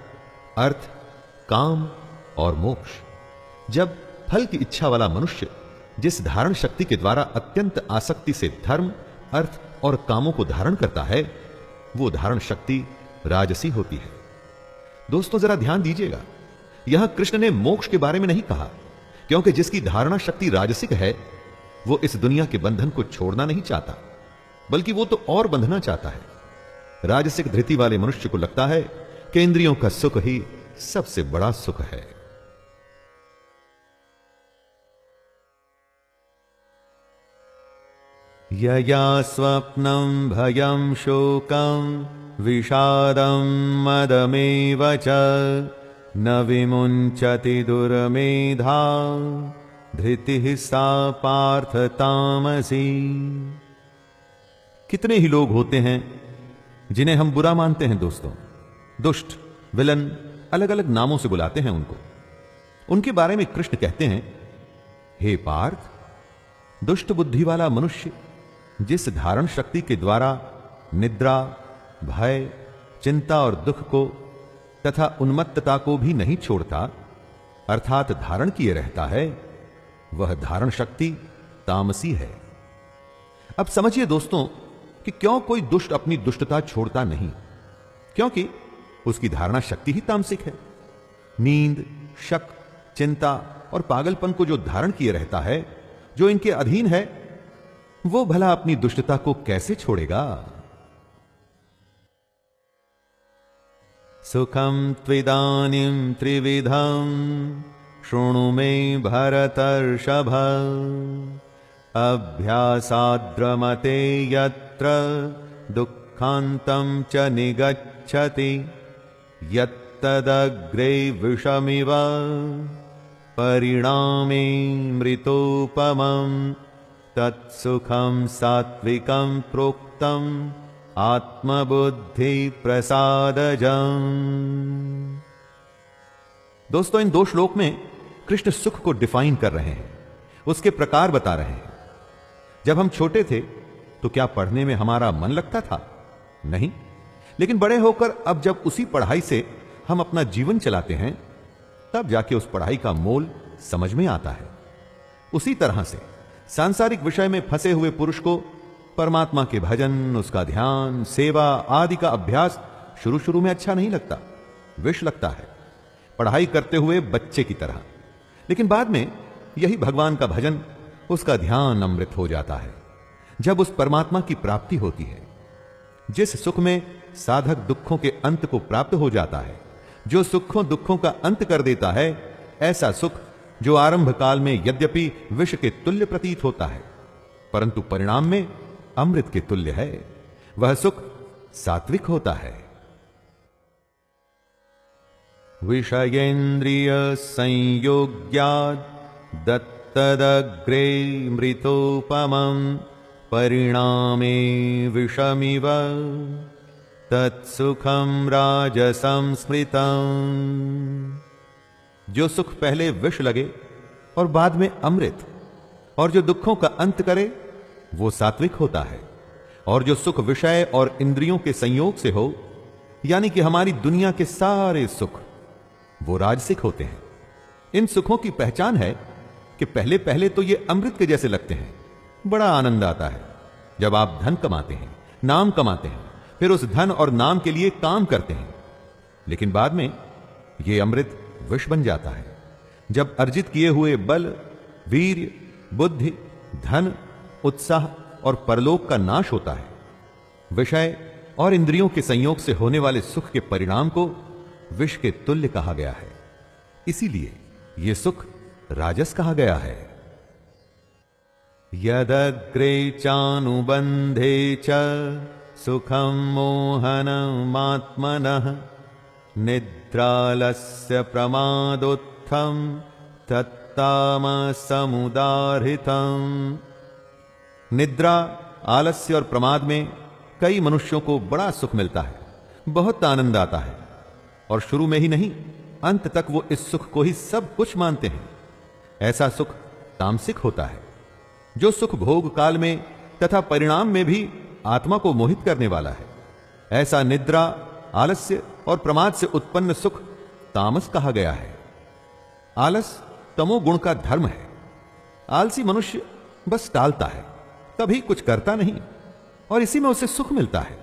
अर्थ, काम और मोक्ष। जब फल की इच्छा वाला मनुष्य जिस धारण शक्ति के द्वारा अत्यंत आसक्ति से धर्म, अर्थ और कामों को धारण करता है, वो धारण शक्ति राजसी होती है। दोस्तों जरा ध्यान दीजिएगा, यहां कृष्ण ने मोक्ष के बारे में नहीं कहा, क्योंकि जिसकी धारणा शक्ति राजसिक है वो इस दुनिया के बंधन को छोड़ना नहीं चाहता, बल्कि वो तो और बंधना चाहता है। राजसिक धृति वाले मनुष्य को लगता है कि इंद्रियों का सुख ही सबसे बड़ा सुख है। यया स्वप्नं भयं शोकं विषादं मदमेव च न विमुञ्चति दुर्मेधा धृतिः सा पार्थ तामसी। कितने ही लोग होते हैं जिन्हें हम बुरा मानते हैं दोस्तों। दुष्ट, विलन, अलग अलग नामों से बुलाते हैं उनको। उनके बारे में कृष्ण कहते हैं, हे पार्थ, दुष्ट बुद्धि वाला मनुष्य जिस धारण शक्ति के द्वारा निद्रा, भय, चिंता और दुख को तथा उन्मत्तता को भी नहीं छोड़ता, अर्थात धारण किए रहता है, वह धारण शक्ति तामसी है। अब समझिए दोस्तों कि क्यों कोई दुष्ट अपनी दुष्टता छोड़ता नहीं, क्योंकि उसकी धारणा शक्ति ही तामसिक है। नींद, शक, चिंता और पागलपन को जो धारण किए रहता है, जो इनके अधीन है, वो भला अपनी दुष्टता को कैसे छोड़ेगा। सुखम त्विदानीं त्रिविधं शृणु मे भरतर्षभ अभ्यासाद्रमते यत्र दुःखान्तं च निगच्छति यत्तदग्रे विषमिव परिणामे मृतोपमम् तत्सुखं सात्विकं प्रोक्तम् आत्मबुद्धि प्रसादजम्। दोस्तों इन 2 श्लोक में कृष्ण सुख को डिफाइन कर रहे हैं, उसके प्रकार बता रहे हैं। जब हम छोटे थे तो क्या पढ़ने में हमारा मन लगता था? नहीं। लेकिन बड़े होकर अब जब उसी पढ़ाई से हम अपना जीवन चलाते हैं, तब जाके उस पढ़ाई का मोल समझ में आता है। उसी तरह से सांसारिक विषय में फंसे हुए पुरुष को परमात्मा के भजन, उसका ध्यान, सेवा आदि का अभ्यास शुरू शुरू में अच्छा नहीं लगता, विष लगता है, पढ़ाई करते हुए बच्चे की तरह। लेकिन बाद में यही भगवान का भजन, उसका ध्यान अमृत हो जाता है। जब उस परमात्मा की प्राप्ति होती है, जिस सुख में साधक दुखों के अंत को प्राप्त हो जाता है, जो सुखों दुखों का अंत कर देता है, ऐसा सुख जो आरंभ काल में यद्यपि विष के तुल्य प्रतीत होता है, परंतु परिणाम में अमृत के तुल्य है, वह सुख सात्विक होता है। विषयेन्द्रिय संयोग्याद् दत्तदग्रे मृतोपमम् परिणामे विषमिव तत्सुखम राजसं स्मृतम्। जो सुख पहले विष लगे और बाद में अमृत, और जो दुखों का अंत करे, वो सात्विक होता है। और जो सुख विषय और इंद्रियों के संयोग से हो, यानी कि हमारी दुनिया के सारे सुख, वो राजसिक होते हैं। इन सुखों की पहचान है कि पहले पहले तो ये अमृत के जैसे लगते हैं, बड़ा आनंद आता है जब आप धन कमाते हैं, नाम कमाते हैं, फिर उस धन और नाम के लिए काम करते हैं। लेकिन बाद में ये अमृत विष बन जाता है जब अर्जित किए हुए बल, वीर्य, बुद्धि, धन, उत्साह और परलोक का नाश होता है। विषय और इंद्रियों के संयोग से होने वाले सुख के परिणाम को विष के तुल्य कहा गया है। इसीलिए यह सुख राजस कहा गया है। यदग्रे चानुबंधे च सुखम मोहनमात्मनः निद्रालस्य प्रमादोत्थम तत्तामसमुदाहृतम्। निद्रा, आलस्य और प्रमाद में कई मनुष्यों को बड़ा सुख मिलता है, बहुत आनंद आता है, और शुरू में ही नहीं अंत तक वो इस सुख को ही सब कुछ मानते हैं। ऐसा सुख तामसिक होता है, जो सुख भोग काल में तथा परिणाम में भी आत्मा को मोहित करने वाला है। ऐसा निद्रा, आलस्य और प्रमाद से उत्पन्न सुख तामस कहा गया है। आलस तमोगुण का धर्म है। आलसी मनुष्य बस टालता है, कभी कुछ करता नहीं, और इसी में उसे सुख मिलता है।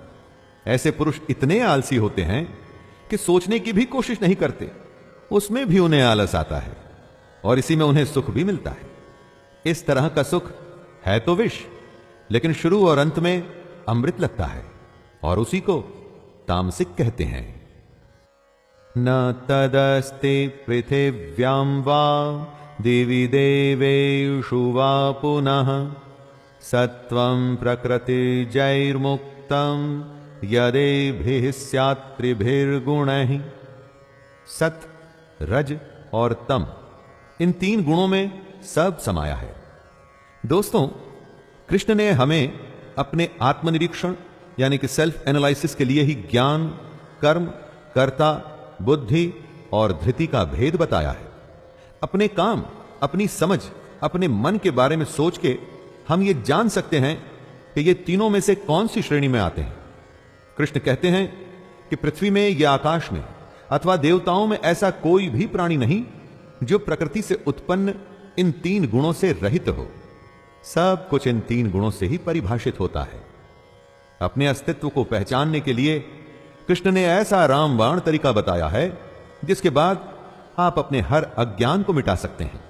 ऐसे पुरुष इतने आलसी होते हैं कि सोचने की भी कोशिश नहीं करते, उसमें भी उन्हें आलस आता है, और इसी में उन्हें सुख भी मिलता है। इस तरह का सुख है तो विष, लेकिन शुरू और अंत में अमृत लगता है, और उसी को तामसिक कहते हैं। न तदस्ति पृथिव्यां वा दिवि देवेषु वा पुनः सत्वं प्रकृतिजैर्मुक्तं यदेभिः स्यात् त्रिभिर्गुणैः। सत, रज और तम, इन तीन गुणों में सब समाया है। दोस्तों, कृष्ण ने हमें अपने आत्मनिरीक्षण यानी कि सेल्फ एनालिसिस के लिए ही ज्ञान, कर्म, कर्ता, बुद्धि और धृति का भेद बताया है। अपने काम, अपनी समझ, अपने मन के बारे में सोच के हम ये जान सकते हैं कि ये तीनों में से कौन सी श्रेणी में आते हैं। कृष्ण कहते हैं कि पृथ्वी में या आकाश में अथवा देवताओं में ऐसा कोई भी प्राणी नहीं जो प्रकृति से उत्पन्न इन तीन गुणों से रहित हो। सब कुछ इन तीन गुणों से ही परिभाषित होता है। अपने अस्तित्व को पहचानने के लिए कृष्ण ने ऐसा रामबाण तरीका बताया है जिसके बाद आप अपने हर अज्ञान को मिटा सकते हैं,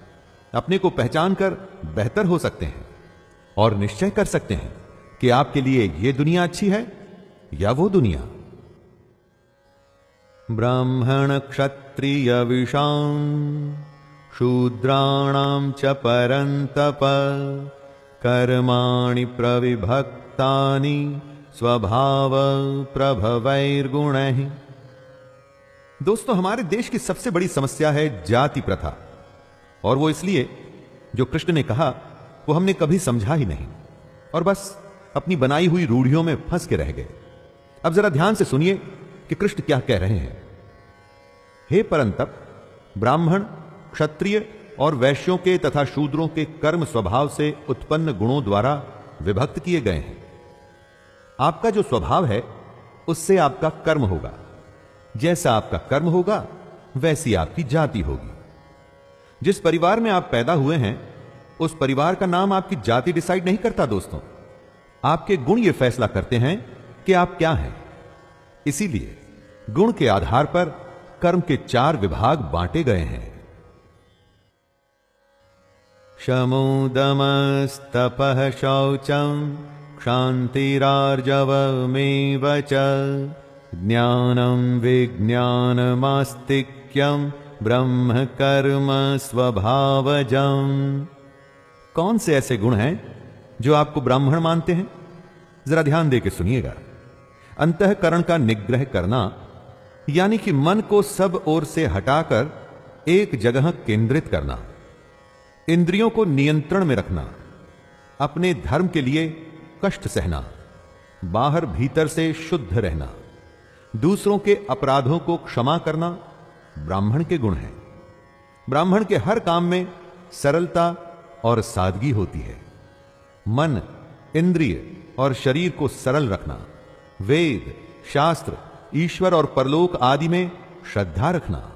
अपने को पहचान कर बेहतर हो सकते हैं और निश्चय कर सकते हैं कि आपके लिए यह दुनिया अच्छी है या वो दुनिया। ब्राह्मण क्षत्रिय विषाम् शूद्राणां च परन्तप कर्माणि प्रविभक्तानि स्वभाव प्रभवैर्गुणैः। दोस्तों, हमारे देश की सबसे बड़ी समस्या है जाति प्रथा, और वो इसलिए जो कृष्ण ने कहा वो हमने कभी समझा ही नहीं, और बस अपनी बनाई हुई रूढ़ियों में फंस के रह गए। अब जरा ध्यान से सुनिए कि कृष्ण क्या कह रहे हैं। हे परंतप, ब्राह्मण, क्षत्रिय और वैश्यों के तथा शूद्रों के कर्म स्वभाव से उत्पन्न गुणों द्वारा विभक्त किए गए हैं। आपका जो स्वभाव है उससे आपका कर्म होगा, जैसा आपका कर्म होगा वैसी आपकी जाति होगी। जिस परिवार में आप पैदा हुए हैं उस परिवार का नाम आपकी जाति डिसाइड नहीं करता दोस्तों, आपके गुण ये फैसला करते हैं कि आप क्या हैं। इसीलिए गुण के आधार पर कर्म के 4 विभाग बांटे गए हैं। शमोदमस्तपः शौचम क्षान्तिरार्जवमेव च ज्ञानं विज्ञानमास्तिक्यं ब्रह्म कर्म स्वभावजम्। कौन से ऐसे गुण हैं जो आपको ब्राह्मण मानते हैं? जरा ध्यान देकर सुनिएगा। अंतःकरण का निग्रह करना यानी कि मन को सब ओर से हटाकर एक जगह केंद्रित करना, इंद्रियों को नियंत्रण में रखना, अपने धर्म के लिए कष्ट सहना, बाहर भीतर से शुद्ध रहना, दूसरों के अपराधों को क्षमा करना ब्राह्मण के गुण हैं। ब्राह्मण के हर काम में सरलता और सादगी होती है। मन, इंद्रिय और शरीर को सरल रखना, वेद, शास्त्र, ईश्वर और परलोक आदि में श्रद्धा रखना,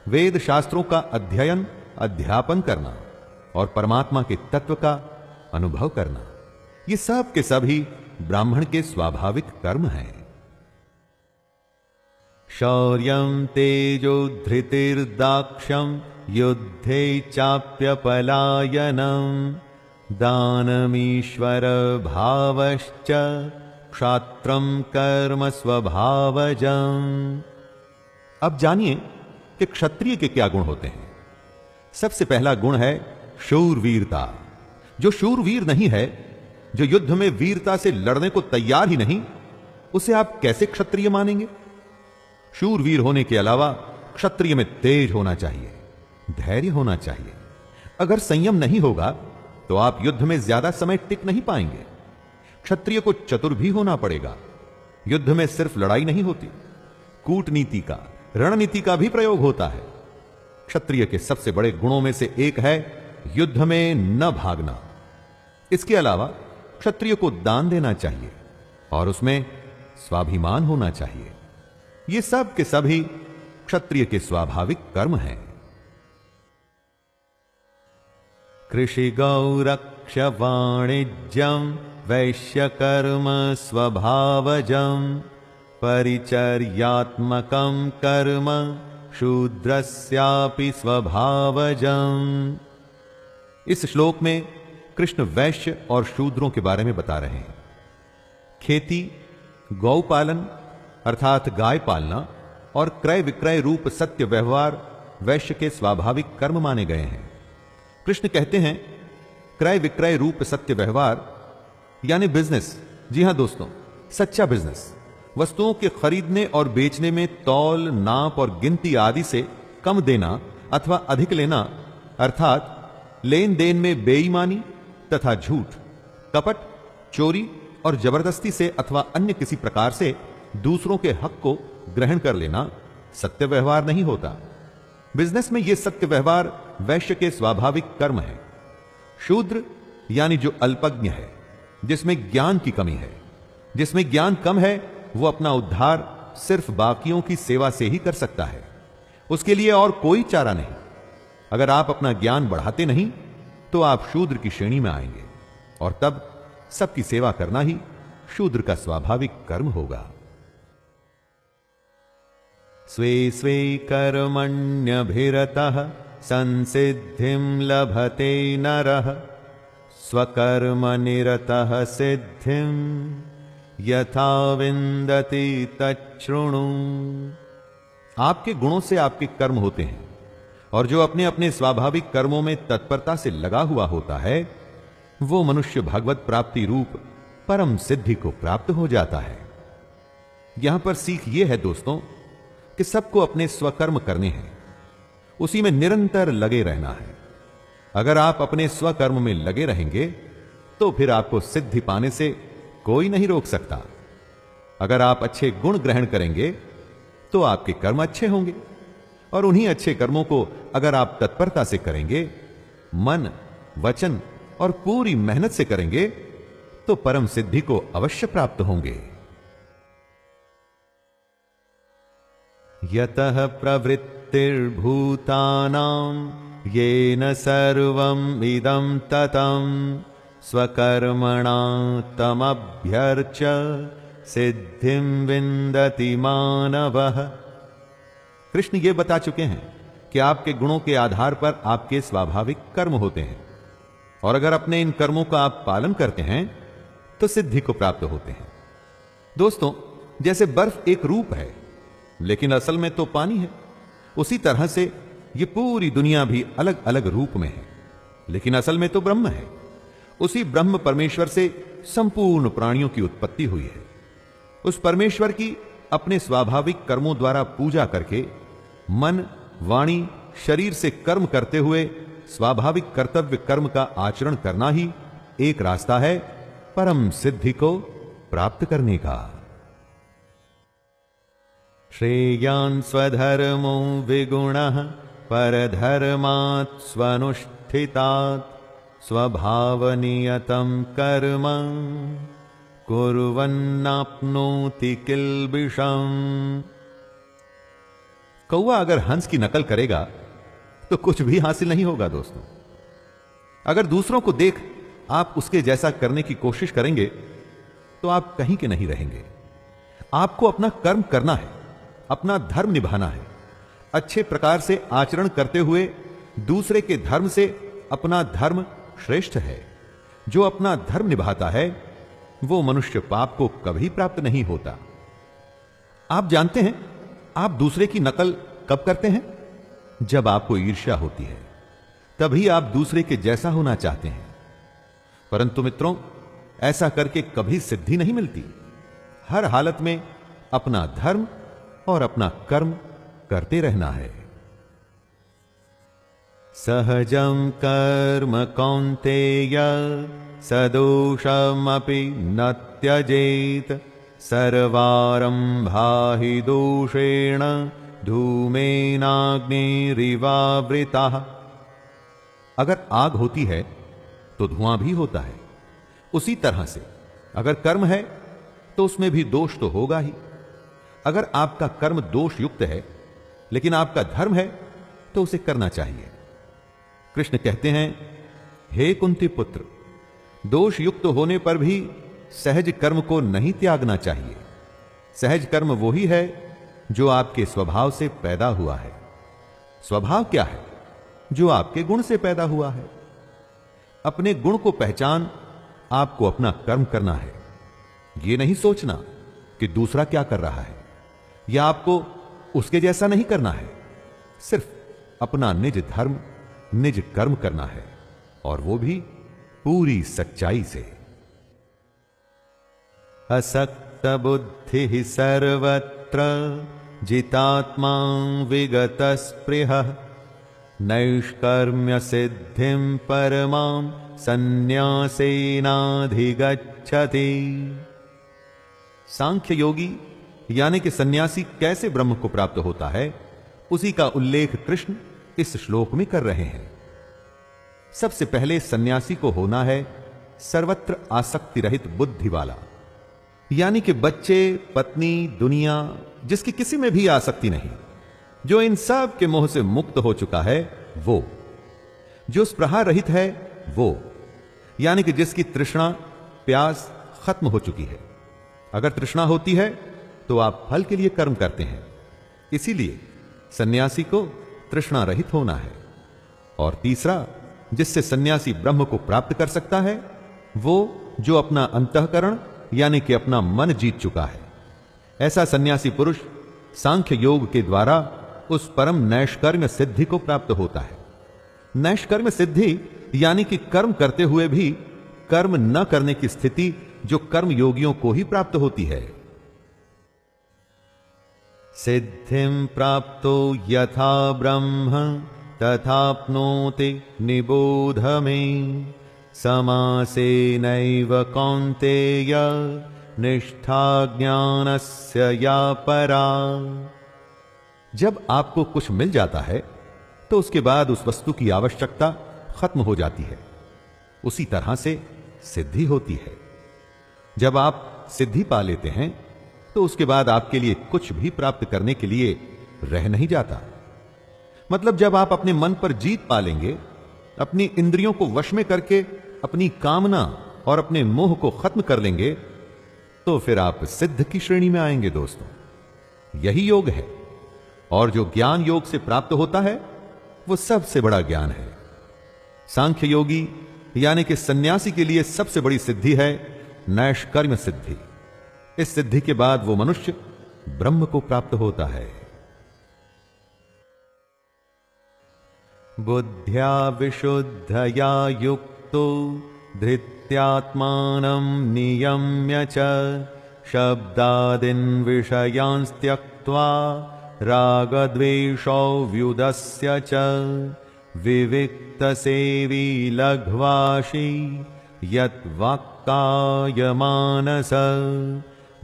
वेद शास्त्रों का अध्ययन अध्यापन करना और परमात्मा के तत्व का अनुभव करना, ये सब के सभी ब्राह्मण के स्वाभाविक कर्म हैं। शौर्यं तेजो धृतिर्दाक्ष्यं युद्धे चाप्यपलायनम् दानमीश्वर भावश्च क्षात्रं कर्म स्वभावजम्। अब जानिए कि क्षत्रिय के क्या गुण होते हैं। सबसे पहला गुण है शूरवीरता। जो शूरवीर नहीं है, जो युद्ध में वीरता से लड़ने को तैयार ही नहीं, उसे आप कैसे क्षत्रिय मानेंगे? शूरवीर होने के अलावा क्षत्रिय में तेज होना चाहिए, धैर्य होना चाहिए। अगर संयम नहीं होगा तो आप युद्ध में ज्यादा समय टिक नहीं पाएंगे। क्षत्रिय को चतुर भी होना पड़ेगा। युद्ध में सिर्फ लड़ाई नहीं होती, कूटनीति का, रणनीति का भी प्रयोग होता है। क्षत्रिय के सबसे बड़े गुणों में से एक है युद्ध में न भागना। इसके अलावा क्षत्रिय को दान देना चाहिए और उसमें स्वाभिमान होना चाहिए। ये सब के सभी क्षत्रिय के स्वाभाविक कर्म हैं। कृषि गौरक्ष वाणिज्यम वैश्य कर्म स्वभावजम परिचर्यात्मकं कर्म शूद्रस्यापि स्वभावजम्। इस श्लोक में कृष्ण वैश्य और शूद्रों के बारे में बता रहे हैं। खेती, गौ पालन अर्थात गाय पालना और क्रय विक्रय रूप सत्य व्यवहार वैश्य के स्वाभाविक कर्म माने गए हैं। कृष्ण कहते हैं क्रय विक्रय रूप सत्य व्यवहार यानी बिजनेस। जी हां दोस्तों, सच्चा बिजनेस वस्तुओं के खरीदने और बेचने में तौल, नाप और गिनती आदि से कम देना अथवा अधिक लेना, अर्थात लेन देन में बेईमानी तथा झूठ, कपट, चोरी और जबरदस्ती से अथवा अन्य किसी प्रकार से दूसरों के हक को ग्रहण कर लेना सत्य व्यवहार नहीं होता। बिजनेस में यह सत्य व्यवहार वैश्य के स्वाभाविक कर्म है। शूद्र यानी जो अल्पज्ञ है, जिसमें ज्ञान की कमी है, जिसमें ज्ञान कम है, वो अपना उद्धार सिर्फ बाकियों की सेवा से ही कर सकता है। उसके लिए और कोई चारा नहीं। अगर आप अपना ज्ञान बढ़ाते नहीं तो आप शूद्र की श्रेणी में आएंगे और तब सबकी सेवा करना ही शूद्र का स्वाभाविक कर्म होगा। स्वे स्वे कर्मण्यभिरतः संसिद्धिं लभते नरः स्वकर्म निरतः सिद्धिं यथा विन्दति तच्छृणु। आपके गुणों से आपके कर्म होते हैं और जो अपने अपने स्वाभाविक कर्मों में तत्परता से लगा हुआ होता है वो मनुष्य भगवत प्राप्ति रूप परम सिद्धि को प्राप्त हो जाता है। यहां पर सीख यह है दोस्तों कि सबको अपने स्वकर्म करने हैं, उसी में निरंतर लगे रहना है। अगर आप अपने स्वकर्म में लगे रहेंगे तो फिर आपको सिद्धि पाने से कोई नहीं रोक सकता। अगर आप अच्छे गुण ग्रहण करेंगे तो आपके कर्म अच्छे होंगे और उन्हीं अच्छे कर्मों को अगर आप तत्परता से करेंगे, मन, वचन और पूरी मेहनत से करेंगे तो परम सिद्धि को अवश्य प्राप्त होंगे। यतः प्रवृत्तिर्भूतानां येन सर्वम् इदं ततं स्वकर्मणा तमभ्यर्च सिद्धिं विन्दति मानवः। कृष्ण ये बता चुके हैं कि आपके गुणों के आधार पर आपके स्वाभाविक कर्म होते हैं और अगर अपने इन कर्मों का आप पालन करते हैं तो सिद्धि को प्राप्त होते हैं। दोस्तों, जैसे बर्फ एक रूप है लेकिन असल में तो पानी है, उसी तरह से ये पूरी दुनिया भी अलग अलग रूप में है लेकिन असल में तो ब्रह्म है। उसी ब्रह्म परमेश्वर से संपूर्ण प्राणियों की उत्पत्ति हुई है। उस परमेश्वर की अपने स्वाभाविक कर्मों द्वारा पूजा करके मन, वाणी, शरीर से कर्म करते हुए स्वाभाविक कर्तव्य कर्म का आचरण करना ही एक रास्ता है परम सिद्धि को प्राप्त करने का। श्रेयान् स्वधर्मो विगुणः परधर्मात् स्वनुष्ठितात् स्वभावनियतं कर्म कुर्वन्नाप्नोति किल्बिषम्। कौवा अगर हंस की नकल करेगा तो कुछ भी हासिल नहीं होगा दोस्तों। अगर दूसरों को देख आप उसके जैसा करने की कोशिश करेंगे तो आप कहीं के नहीं रहेंगे। आपको अपना कर्म करना है, अपना धर्म निभाना है। अच्छे प्रकार से आचरण करते हुए दूसरे के धर्म से अपना धर्म श्रेष्ठ है। जो अपना धर्म निभाता है वो मनुष्य पाप को कभी प्राप्त नहीं होता। आप जानते हैं आप दूसरे की नकल कब करते हैं? जब आपको ईर्ष्या होती है, तभी आप दूसरे के जैसा होना चाहते हैं। परंतु मित्रों, ऐसा करके कभी सिद्धि नहीं मिलती। हर हालत में अपना धर्म और अपना कर्म करते रहना है। सहजं कर्म कौन्तेय सदोषमपि न त्यजेत सर्वारंभा हि दोषेण धूमेनाग्निरिवावृताः। अगर आग होती है तो धुआं भी होता है। उसी तरह से अगर कर्म है तो उसमें भी दोष तो होगा ही। अगर आपका कर्म दोष युक्त है लेकिन आपका धर्म है तो उसे करना चाहिए। कृष्ण कहते हैं, हे कुंती पुत्र, दोष युक्त होने पर भी सहज कर्म को नहीं त्यागना चाहिए। सहज कर्म वही है जो आपके स्वभाव से पैदा हुआ है। स्वभाव क्या है? जो आपके गुण से पैदा हुआ है। अपने गुण को पहचान आपको अपना कर्म करना है। यह नहीं सोचना कि दूसरा क्या कर रहा है या आपको उसके जैसा नहीं करना है। सिर्फ अपना निज धर्म, निज कर्म करना है, और वो भी पूरी सच्चाई से। असक्त बुद्धि सर्वत्र जितात्मा विगत स्पृह नैष्कर्म्य सिद्धिं परमां संन्यासेनाधिगच्छति। सांख्य योगी यानी कि सन्यासी कैसे ब्रह्म को प्राप्त होता है, उसी का उल्लेख कृष्ण इस श्लोक में कर रहे हैं। सबसे पहले सन्यासी को होना है सर्वत्र आसक्ति रहित बुद्धि वाला, यानी कि बच्चे, पत्नी, दुनिया, जिसकी किसी में भी आसक्ति नहीं, जो इन सब के मोह से मुक्त हो चुका है वो, जो स्पृहा रहित है वो, यानी कि जिसकी तृष्णा, प्यास खत्म हो चुकी है। अगर तृष्णा होती है तो आप फल के लिए कर्म करते हैं, इसीलिए सन्यासी को तृष्णा रहित होना है। और तीसरा, जिससे सन्यासी ब्रह्म को प्राप्त कर सकता है, वो जो अपना अंतःकरण यानी कि अपना मन जीत चुका है। ऐसा सन्यासी पुरुष सांख्य योग के द्वारा उस परम नैष्कर्म्य सिद्धि को प्राप्त होता है। नैष्कर्म्य सिद्धि यानी कि कर्म करते हुए भी कर्म न करने की स्थिति, जो कर्म योगियों को ही प्राप्त होती है। सिद्धिं प्राप्तो यथा ब्रह्म तथाप्नोति निबोध मे समासेनैव कौन्तेय निष्ठा ज्ञानस्य या परा। जब आपको कुछ मिल जाता है तो उसके बाद उस वस्तु की आवश्यकता खत्म हो जाती है। उसी तरह से सिद्धि होती है। जब आप सिद्धि पा लेते हैं तो उसके बाद आपके लिए कुछ भी प्राप्त करने के लिए रह नहीं जाता। मतलब जब आप अपने मन पर जीत पा लेंगे, अपनी इंद्रियों को वश में करके अपनी कामना और अपने मोह को खत्म कर लेंगे, तो फिर आप सिद्ध की श्रेणी में आएंगे दोस्तों। यही योग है, और जो ज्ञान योग से प्राप्त होता है वो सबसे बड़ा ज्ञान है। सांख्य योगी यानी कि सन्यासी के लिए सबसे बड़ी सिद्धि है नैष्कर्म्य सिद्धि। इस सिद्धि के बाद वो मनुष्य ब्रह्म को प्राप्त होता है। बुद्ध्या विशुद्धया युक्तो धृत्यात्मानं नियम्य च शब्दादीन् विषयान् त्यक्त्वा रागद्वेषौ व्युदस्य च विविक्तसेवी लघ्वाशी यत् वाक्कायमानस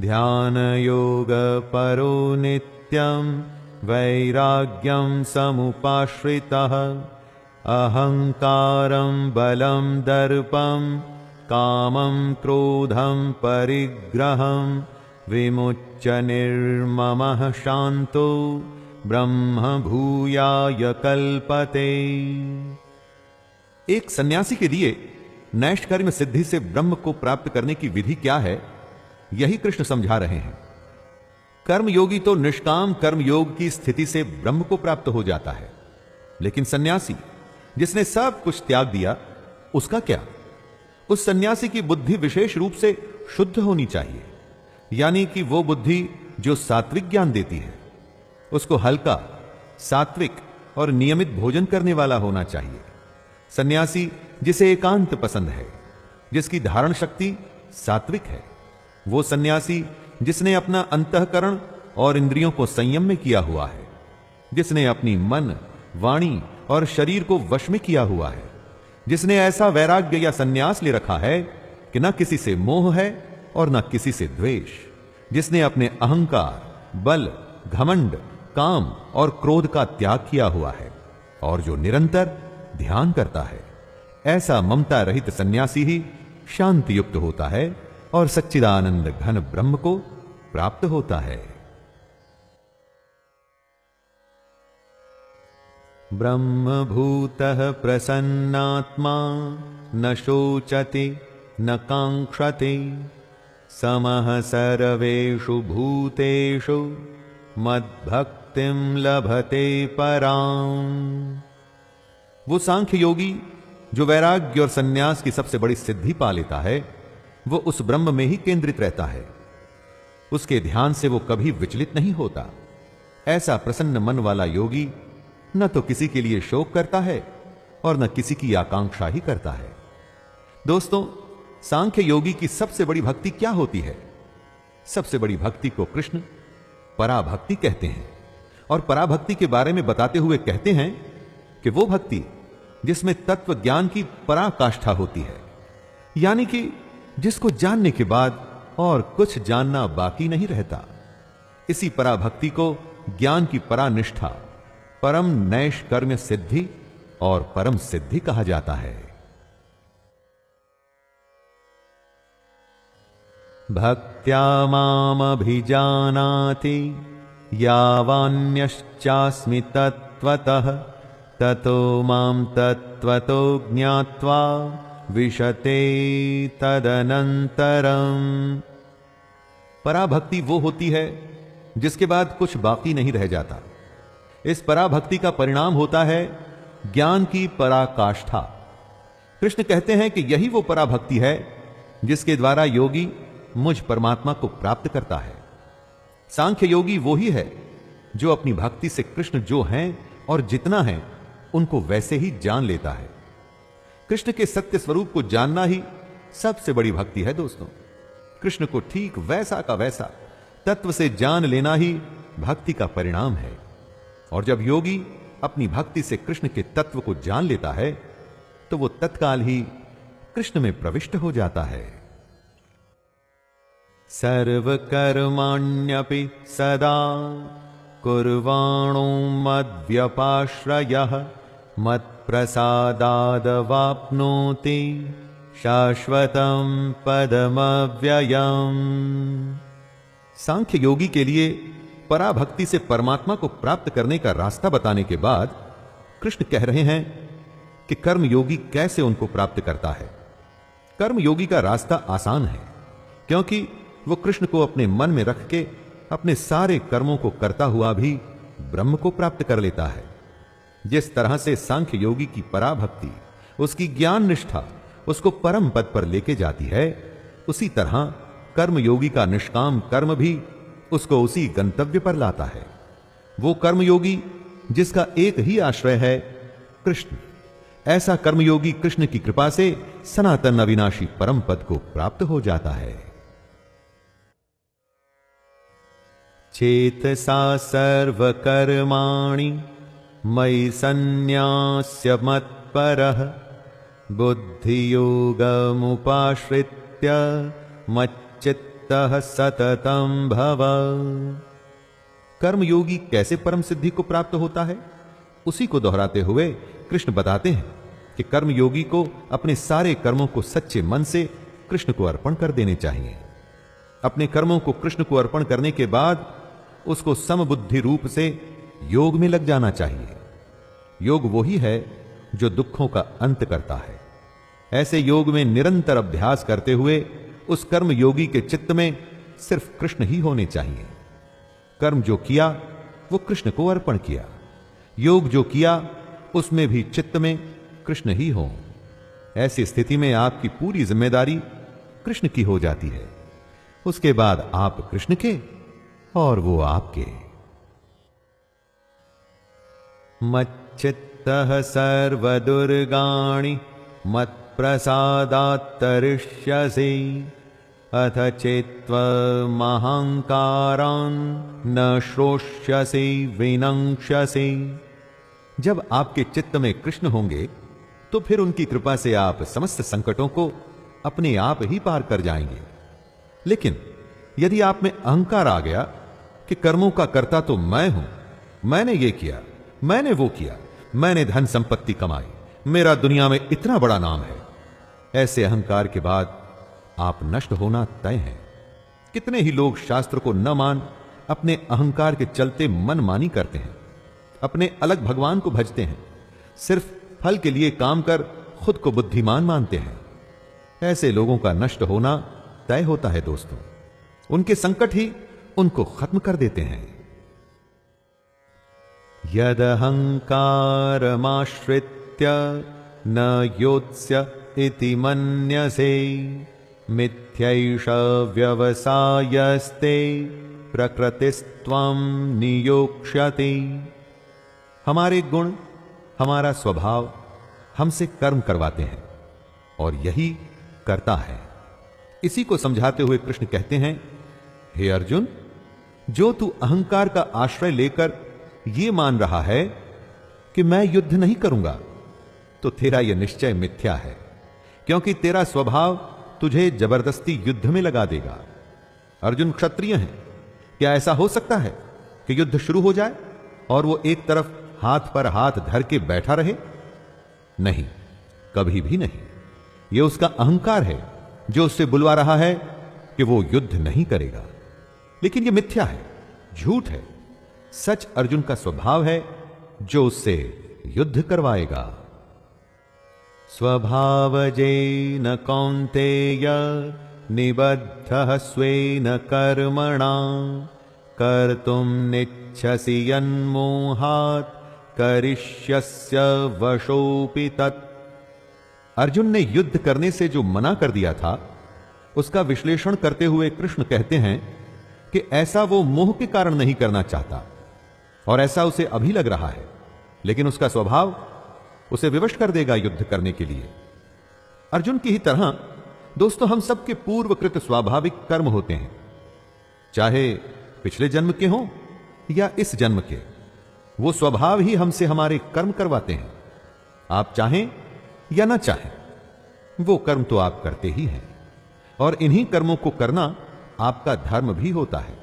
ध्यानयोगपरो नित्यं वैराग्यं समुपाश्रितः अहंकारं बलं दर्पं कामं क्रोधं परिग्रहं विमुच्य निर्ममः शान्तो ब्रह्म भूयाय कल्पते। एक सन्यासी के लिए नैष्कर्म्य सिद्धि से ब्रह्म को प्राप्त करने की विधि क्या है, यही कृष्ण समझा रहे हैं। कर्मयोगी तो निष्काम कर्मयोग की स्थिति से ब्रह्म को प्राप्त हो जाता है, लेकिन सन्यासी जिसने सब कुछ त्याग दिया, उसका क्या? उस सन्यासी की बुद्धि विशेष रूप से शुद्ध होनी चाहिए, यानी कि वो बुद्धि जो सात्विक ज्ञान देती है। उसको हल्का, सात्विक और नियमित भोजन करने वाला होना चाहिए। सन्यासी जिसे एकांत पसंद है, जिसकी धारण शक्ति सात्विक है, वो सन्यासी जिसने अपना अंतःकरण और इंद्रियों को संयम में किया हुआ है, जिसने अपनी मन, वाणी और शरीर को वश में किया हुआ है, जिसने ऐसा वैराग्य या सन्यास ले रखा है कि न किसी से मोह है और न किसी से द्वेष, जिसने अपने अहंकार, बल, घमंड, काम और क्रोध का त्याग किया हुआ है और जो निरंतर ध्यान करता है, ऐसा ममता रहित सन्यासी ही शांति युक्त होता है और सच्चिदानंद घन ब्रह्म को प्राप्त होता है। ब्रह्म भूतः प्रसन्नात्मा न शोचति न कांक्षति समः सर्वेषु भूतेषु मद्भक्तिं लभते पराम्। वो सांख्य योगी जो वैराग्य और सन्यास की सबसे बड़ी सिद्धि पा लेता है, वो उस ब्रह्म में ही केंद्रित रहता है। उसके ध्यान से वो कभी विचलित नहीं होता। ऐसा प्रसन्न मन वाला योगी न तो किसी के लिए शोक करता है और न किसी की आकांक्षा ही करता है। दोस्तों, सांख्य योगी की सबसे बड़ी भक्ति क्या होती है? सबसे बड़ी भक्ति को कृष्ण पराभक्ति कहते हैं, और पराभक्ति के बारे में बताते हुए कहते हैं कि वो भक्ति जिसमें तत्व ज्ञान की पराकाष्ठा होती है, यानी कि जिसको जानने के बाद और कुछ जानना बाकी नहीं रहता। इसी पराभक्ति को ज्ञान की परानिष्ठा, परम नैष्कर्म्य सिद्धि और परम सिद्धि कहा जाता है। भक्त्या मामभिजानाति यावान्यश्चास्मि तत्त्वतः ततो मां तत्त्वतो ज्ञात्वा विशते तदनंतरम। पराभक्ति वो होती है जिसके बाद कुछ बाकी नहीं रह जाता। इस पराभक्ति का परिणाम होता है ज्ञान की पराकाष्ठा। कृष्ण कहते हैं कि यही वो पराभक्ति है जिसके द्वारा योगी मुझ परमात्मा को प्राप्त करता है। सांख्य योगी वो ही है जो अपनी भक्ति से कृष्ण जो हैं और जितना है उनको वैसे ही जान लेता है। कृष्ण के सत्य स्वरूप को जानना ही सबसे बड़ी भक्ति है। दोस्तों, कृष्ण को ठीक वैसा का वैसा तत्व से जान लेना ही भक्ति का परिणाम है। और जब योगी अपनी भक्ति से कृष्ण के तत्व को जान लेता है तो वो तत्काल ही कृष्ण में प्रविष्ट हो जाता है। सर्वकर्माण्यपि सदा कुर्वाणो मद्व्यपाश्रयः मत्प्रसादादवाप्नोति शाश्वतं पदमव्ययम्। सांख्य योगी के लिए पराभक्ति से परमात्मा को प्राप्त करने का रास्ता बताने के बाद कृष्ण कह रहे हैं कि कर्मयोगी कैसे उनको प्राप्त करता है। कर्मयोगी का रास्ता आसान है, क्योंकि वो कृष्ण को अपने मन में रख के अपने सारे कर्मों को करता हुआ भी ब्रह्म को प्राप्त कर लेता है। जिस तरह से सांख्य योगी की पराभक्ति, उसकी ज्ञान निष्ठा उसको परम पद पर लेके जाती है, उसी तरह कर्मयोगी का निष्काम कर्म भी उसको उसी गंतव्य पर लाता है। वो कर्मयोगी जिसका एक ही आश्रय है कृष्ण, ऐसा कर्मयोगी कृष्ण की कृपा से सनातन अविनाशी परम पद को प्राप्त हो जाता है। चेतसा सर्वकर्माणि मयि सन्न्यास्य मत्परः बुद्धियोगमुपाश्रित्य मच्चित्तः सततं भव। कर्मयोगी कैसे परम सिद्धि को प्राप्त होता है, उसी को दोहराते हुए कृष्ण बताते हैं कि कर्मयोगी को अपने सारे कर्मों को सच्चे मन से कृष्ण को अर्पण कर देने चाहिए। अपने कर्मों को कृष्ण को अर्पण करने के बाद उसको समबुद्धि रूप से योग में लग जाना चाहिए। योग वही है जो दुखों का अंत करता है। ऐसे योग में निरंतर अभ्यास करते हुए उस कर्म योगी के चित्त में सिर्फ कृष्ण ही होने चाहिए। कर्म जो किया वो कृष्ण को अर्पण किया, योग जो किया उसमें भी चित्त में कृष्ण ही हो। ऐसी स्थिति में आपकी पूरी जिम्मेदारी कृष्ण की हो जाती है। उसके बाद आप कृष्ण के और वो आपके। मच्चित्तः सर्वदुर्गाणि मत्प्रसादात् तरिष्यसि अथ चित्त्वमहङ्कारान् न श्रोष्यसि विनङ्क्ष्यसि। जब आपके चित्त में कृष्ण होंगे तो फिर उनकी कृपा से आप समस्त संकटों को अपने आप ही पार कर जाएंगे। लेकिन यदि आप में अहंकार आ गया कि कर्मों का कर्ता तो मैं हूं, मैंने ये किया, मैंने वो किया, मैंने धन संपत्ति कमाई, मेरा दुनिया में इतना बड़ा नाम है, ऐसे अहंकार के बाद आप नष्ट होना तय है। कितने ही लोग शास्त्र को न मान अपने अहंकार के चलते मनमानी करते हैं, अपने अलग भगवान को भजते हैं, सिर्फ फल के लिए काम कर खुद को बुद्धिमान मानते हैं। ऐसे लोगों का नष्ट होना तय होता है दोस्तों। उनके संकट ही उनको खत्म कर देते हैं। यदहंकारमाश्रित्य न योत्स्य इति मन्यसे मिथ्यैष व्यवसायस्ते प्रकृतिस्त्वं नियोक्ष्यति। हमारे गुण, हमारा स्वभाव हमसे कर्म करवाते हैं और यही करता है। इसी को समझाते हुए कृष्ण कहते हैं, हे अर्जुन, जो तू अहंकार का आश्रय लेकर यह मान रहा है कि मैं युद्ध नहीं करूंगा, तो तेरा यह निश्चय मिथ्या है, क्योंकि तेरा स्वभाव तुझे जबरदस्ती युद्ध में लगा देगा। अर्जुन क्षत्रिय हैं, क्या ऐसा हो सकता है कि युद्ध शुरू हो जाए और वो एक तरफ हाथ पर हाथ धर के बैठा रहे? नहीं, कभी भी नहीं। यह उसका अहंकार है जो उससे बुलवा रहा है कि वो युद्ध नहीं करेगा। लेकिन यह मिथ्या है, झूठ है। सच अर्जुन का स्वभाव है जो उससे युद्ध करवाएगा। स्वभावजेन कौन्तेय निबद्धः स्वेन कर्मणा कर्तुं निच्छसि यन्मोहात् करिष्यस्य वशोऽपि तत्। अर्जुन ने युद्ध करने से जो मना कर दिया था, उसका विश्लेषण करते हुए कृष्ण कहते हैं कि ऐसा वो मोह के कारण नहीं करना चाहता और ऐसा उसे अभी लग रहा है, लेकिन उसका स्वभाव उसे विवश कर देगा युद्ध करने के लिए। अर्जुन की ही तरह दोस्तों हम सबके पूर्वकृत स्वाभाविक कर्म होते हैं, चाहे पिछले जन्म के हों या इस जन्म के। वो स्वभाव ही हमसे हमारे कर्म करवाते हैं। आप चाहें या ना चाहें, वो कर्म तो आप करते ही हैं और इन्हीं कर्मों को करना आपका धर्म भी होता है।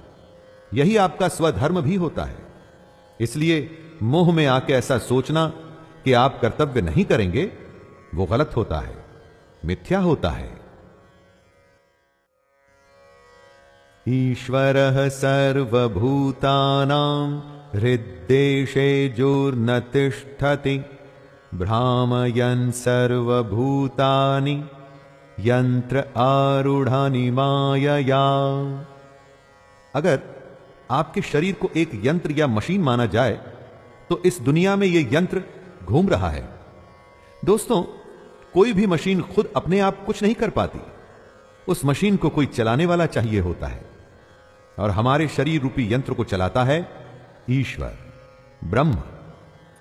यही आपका स्वधर्म भी होता है। इसलिए मोह में आके ऐसा सोचना कि आप कर्तव्य नहीं करेंगे, वो गलत होता है, मिथ्या होता है। ईश्वरः सर्वभूतानां हृद्देशेऽर्जुन तिष्ठति भ्रामयन् सर्वभूतानि यंत्र आरूढ़ानि मायया। अगर आपके शरीर को एक यंत्र या मशीन माना जाए तो इस दुनिया में यह यंत्र घूम रहा है। दोस्तों, कोई भी मशीन खुद अपने आप कुछ नहीं कर पाती, उस मशीन को कोई चलाने वाला चाहिए होता है। और हमारे शरीर रूपी यंत्र को चलाता है ईश्वर, ब्रह्म।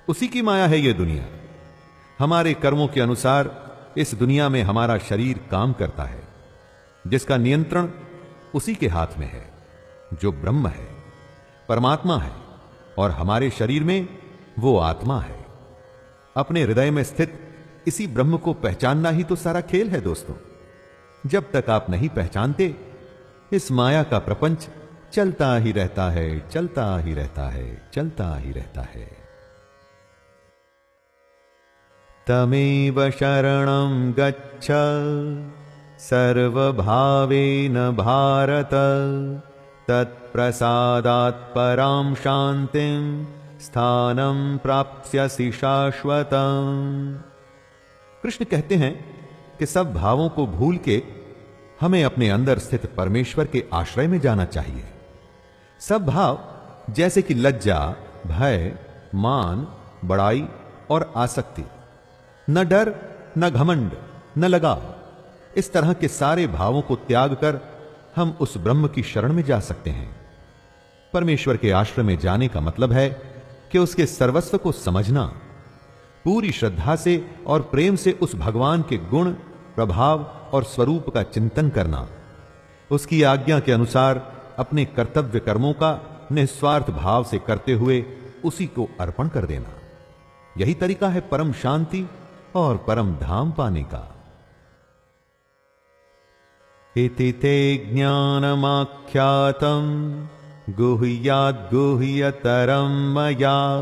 उसी की माया है यह दुनिया। हमारे कर्मों के अनुसार इस दुनिया में हमारा शरीर काम करता है, जिसका नियंत्रण उसी के हाथ में है, जो ब्रह्म है, परमात्मा है। और हमारे शरीर में वो आत्मा है। अपने हृदय में स्थित इसी ब्रह्म को पहचानना ही तो सारा खेल है दोस्तों। जब तक आप नहीं पहचानते, इस माया का प्रपंच चलता ही रहता है, चलता ही रहता है, चलता ही रहता है। तमेव शरणं गच्छ सर्वभावेन भारत तत्प्रसादात् परां शान्तिं स्थानं प्राप्स्यसि शाश्वतम्। कृष्ण कहते हैं कि सब भावों को भूल के हमें अपने अंदर स्थित परमेश्वर के आश्रय में जाना चाहिए। सब भाव जैसे कि लज्जा, भय, मान, बड़ाई और आसक्ति, न डर, न घमंड, न लगाव, इस तरह के सारे भावों को त्याग कर हम उस ब्रह्म की शरण में जा सकते हैं। परमेश्वर के आश्रय में जाने का मतलब है कि उसके सर्वस्व को समझना, पूरी श्रद्धा से और प्रेम से उस भगवान के गुण, प्रभाव और स्वरूप का चिंतन करना, उसकी आज्ञा के अनुसार अपने कर्तव्य कर्मों का निस्वार्थ भाव से करते हुए उसी को अर्पण कर देना। यही तरीका है परम शांति और परम धाम पाने का। इति ते ज्ञानमाख्यातं गुह्याद् गुह्यतरं मया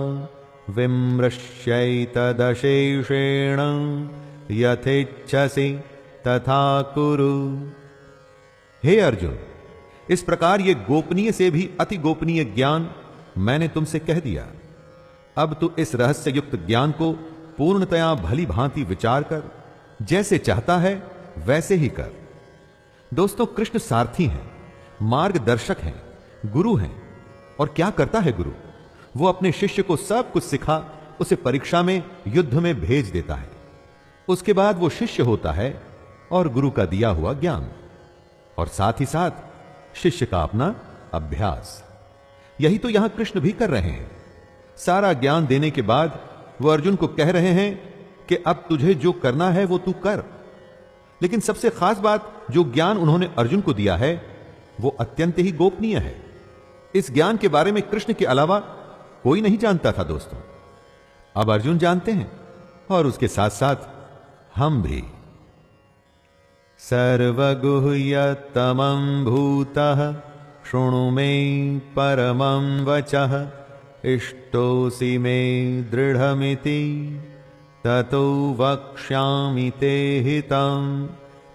विमृश्यैतदशेषेण यथेच्छसि तथा कुरु। हे अर्जुन, इस प्रकार ये गोपनीय से भी अति गोपनीय ज्ञान मैंने तुमसे कह दिया। अब तू इस रहस्य युक्त ज्ञान को पूर्णतया भली भांति विचार कर, जैसे चाहता है वैसे ही कर। दोस्तों, कृष्ण सारथी हैं, मार्गदर्शक हैं, गुरु हैं। और क्या करता है गुरु? वो अपने शिष्य को सब कुछ सिखा उसे परीक्षा में, युद्ध में भेज देता है। उसके बाद वो शिष्य होता है और गुरु का दिया हुआ ज्ञान, और साथ ही साथ शिष्य का अपना अभ्यास। यही तो यहां कृष्ण भी कर रहे हैं। सारा ज्ञान देने के बाद वो अर्जुन को कह रहे हैं कि अब तुझे जो करना है वो तू कर। लेकिन सबसे खास बात, जो ज्ञान उन्होंने अर्जुन को दिया है वो अत्यंत ही गोपनीय है। इस ज्ञान के बारे में कृष्ण के अलावा कोई नहीं जानता था दोस्तों। अब अर्जुन जानते हैं, और उसके साथ साथ हम भी। सर्वगुह्यतमं भूतः शृणु मे परमं वचः इष्टोऽसि मे दृढ़मिति ततो वक्ष्यामि ते हितं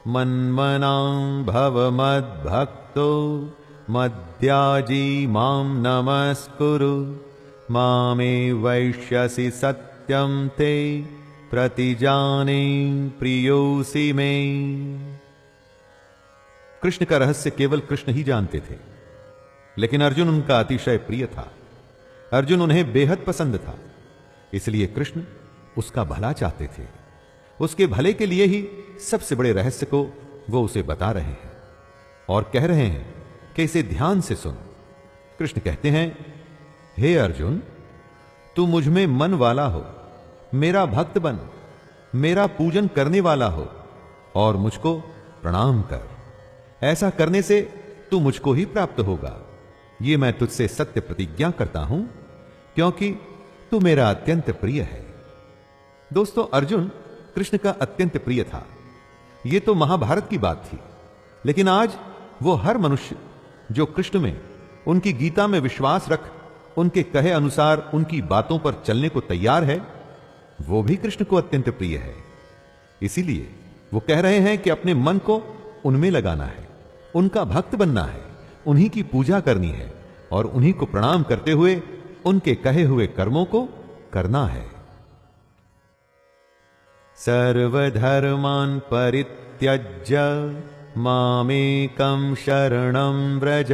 मन्मनां भव मद्भक्तो मद्याजी मां नमस्कुरु मामे वैष्यसि सत्यं ते प्रतिजाने प्रियोऽसि मे। कृष्ण का रहस्य केवल कृष्ण ही जानते थे, लेकिन अर्जुन उनका अतिशय प्रिय था। अर्जुन उन्हें बेहद पसंद था, इसलिए कृष्ण उसका भला चाहते थे। उसके भले के लिए ही सबसे बड़े रहस्य को वो उसे बता रहे हैं और कह रहे हैं कि इसे ध्यान से सुन। कृष्ण कहते हैं, हे अर्जुन, तू मुझ में मन वाला हो, मेरा भक्त बन, मेरा पूजन करने वाला हो और मुझको प्रणाम कर। ऐसा करने से तू मुझको ही प्राप्त होगा। ये मैं तुझसे सत्य प्रतिज्ञा करता हूं, क्योंकि तू मेरा अत्यंत प्रिय है। दोस्तों, अर्जुन कृष्ण का अत्यंत प्रिय था। यह तो महाभारत की बात थी, लेकिन आज वो हर मनुष्य जो कृष्ण में, उनकी गीता में विश्वास रख उनके कहे अनुसार उनकी बातों पर चलने को तैयार है, वो भी कृष्ण को अत्यंत प्रिय है। इसीलिए वो कह रहे हैं कि अपने मन को उनमें लगाना है, उनका भक्त बनना है, उन्हीं की पूजा करनी है और उन्हीं को प्रणाम करते हुए उनके कहे हुए कर्मों को करना है। सर्वधर्मान् परित्यज्य मामेकं शरणं व्रज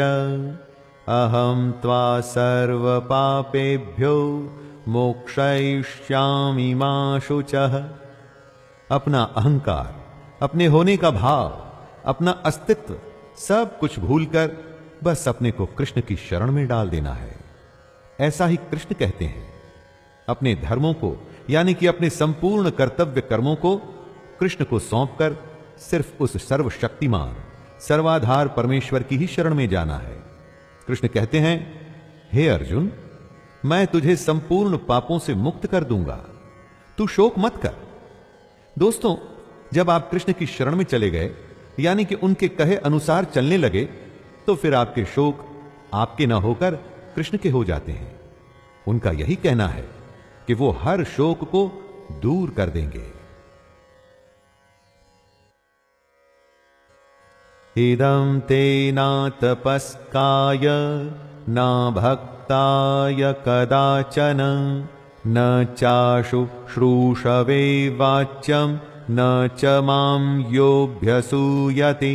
अहं त्वा सर्वपापेभ्यो मोक्षयिष्यामि मा शुचः। अपना अहंकार, अपने होने का भाव, अपना अस्तित्व सब कुछ भूलकर बस अपने को कृष्ण की शरण में डाल देना है। ऐसा ही कृष्ण कहते हैं। अपने धर्मों को, यानी कि अपने संपूर्ण कर्तव्य कर्मों को कृष्ण को सौंपकर सिर्फ उस सर्वशक्तिमान, सर्वाधार परमेश्वर की ही शरण में जाना है। कृष्ण कहते हैं, हे अर्जुन, मैं तुझे संपूर्ण पापों से मुक्त कर दूंगा, तू शोक मत कर। दोस्तों, जब आप कृष्ण की शरण में चले गए, यानी कि उनके कहे अनुसार चलने लगे, तो फिर आपके शोक आपके न होकर कृष्ण के हो जाते हैं। उनका यही कहना है कि वो हर शोक को दूर कर देंगे। इदं ते नातपस्काय न भक्ताय कदाचन न चाशु श्रूषवे वाच्यम न च माम योऽभ्यसूयते।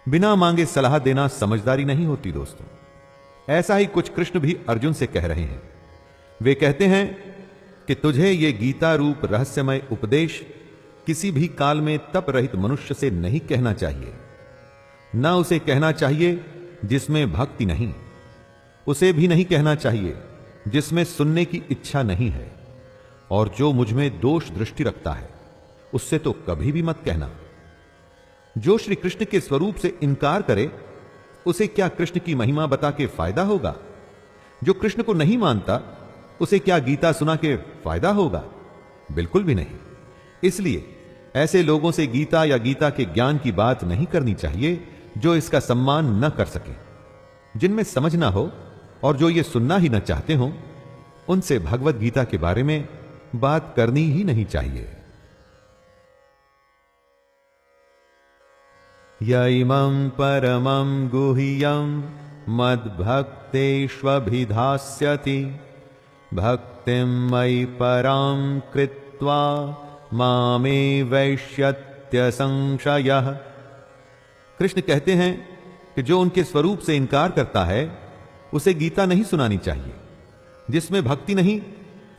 बिना मांगे सलाह देना समझदारी नहीं होती दोस्तों। ऐसा ही कुछ कृष्ण भी अर्जुन से कह रहे हैं। वे कहते हैं कि तुझे ये गीता रूप रहस्यमय उपदेश किसी भी काल में तप रहित मनुष्य से नहीं कहना चाहिए। न उसे कहना चाहिए जिसमें भक्ति नहीं, उसे भी नहीं कहना चाहिए जिसमें सुनने की इच्छा नहीं है, और जो मुझ में दोष दृष्टि रखता है उससे तो कभी भी मत कहना। जो श्री कृष्ण के स्वरूप से इनकार करे उसे क्या कृष्ण की महिमा बता के फायदा होगा? जो कृष्ण को नहीं मानता उसे क्या गीता सुना के फायदा होगा? बिल्कुल भी नहीं। इसलिए ऐसे लोगों से गीता या गीता के ज्ञान की बात नहीं करनी चाहिए जो इसका सम्मान न कर सके, जिनमें समझ ना हो और जो ये सुनना ही न चाहते हो, उनसे भगवत गीता के बारे में बात करनी ही नहीं चाहिए। यैमं परमं गुह्यं मद्भक्तेष्वभिधास्यति भक्तिं मयि परां कृत्वा मामे वैश्यत्य संशयः। कृष्ण कहते हैं कि जो उनके स्वरूप से इनकार करता है उसे गीता नहीं सुनानी चाहिए। जिसमें भक्ति नहीं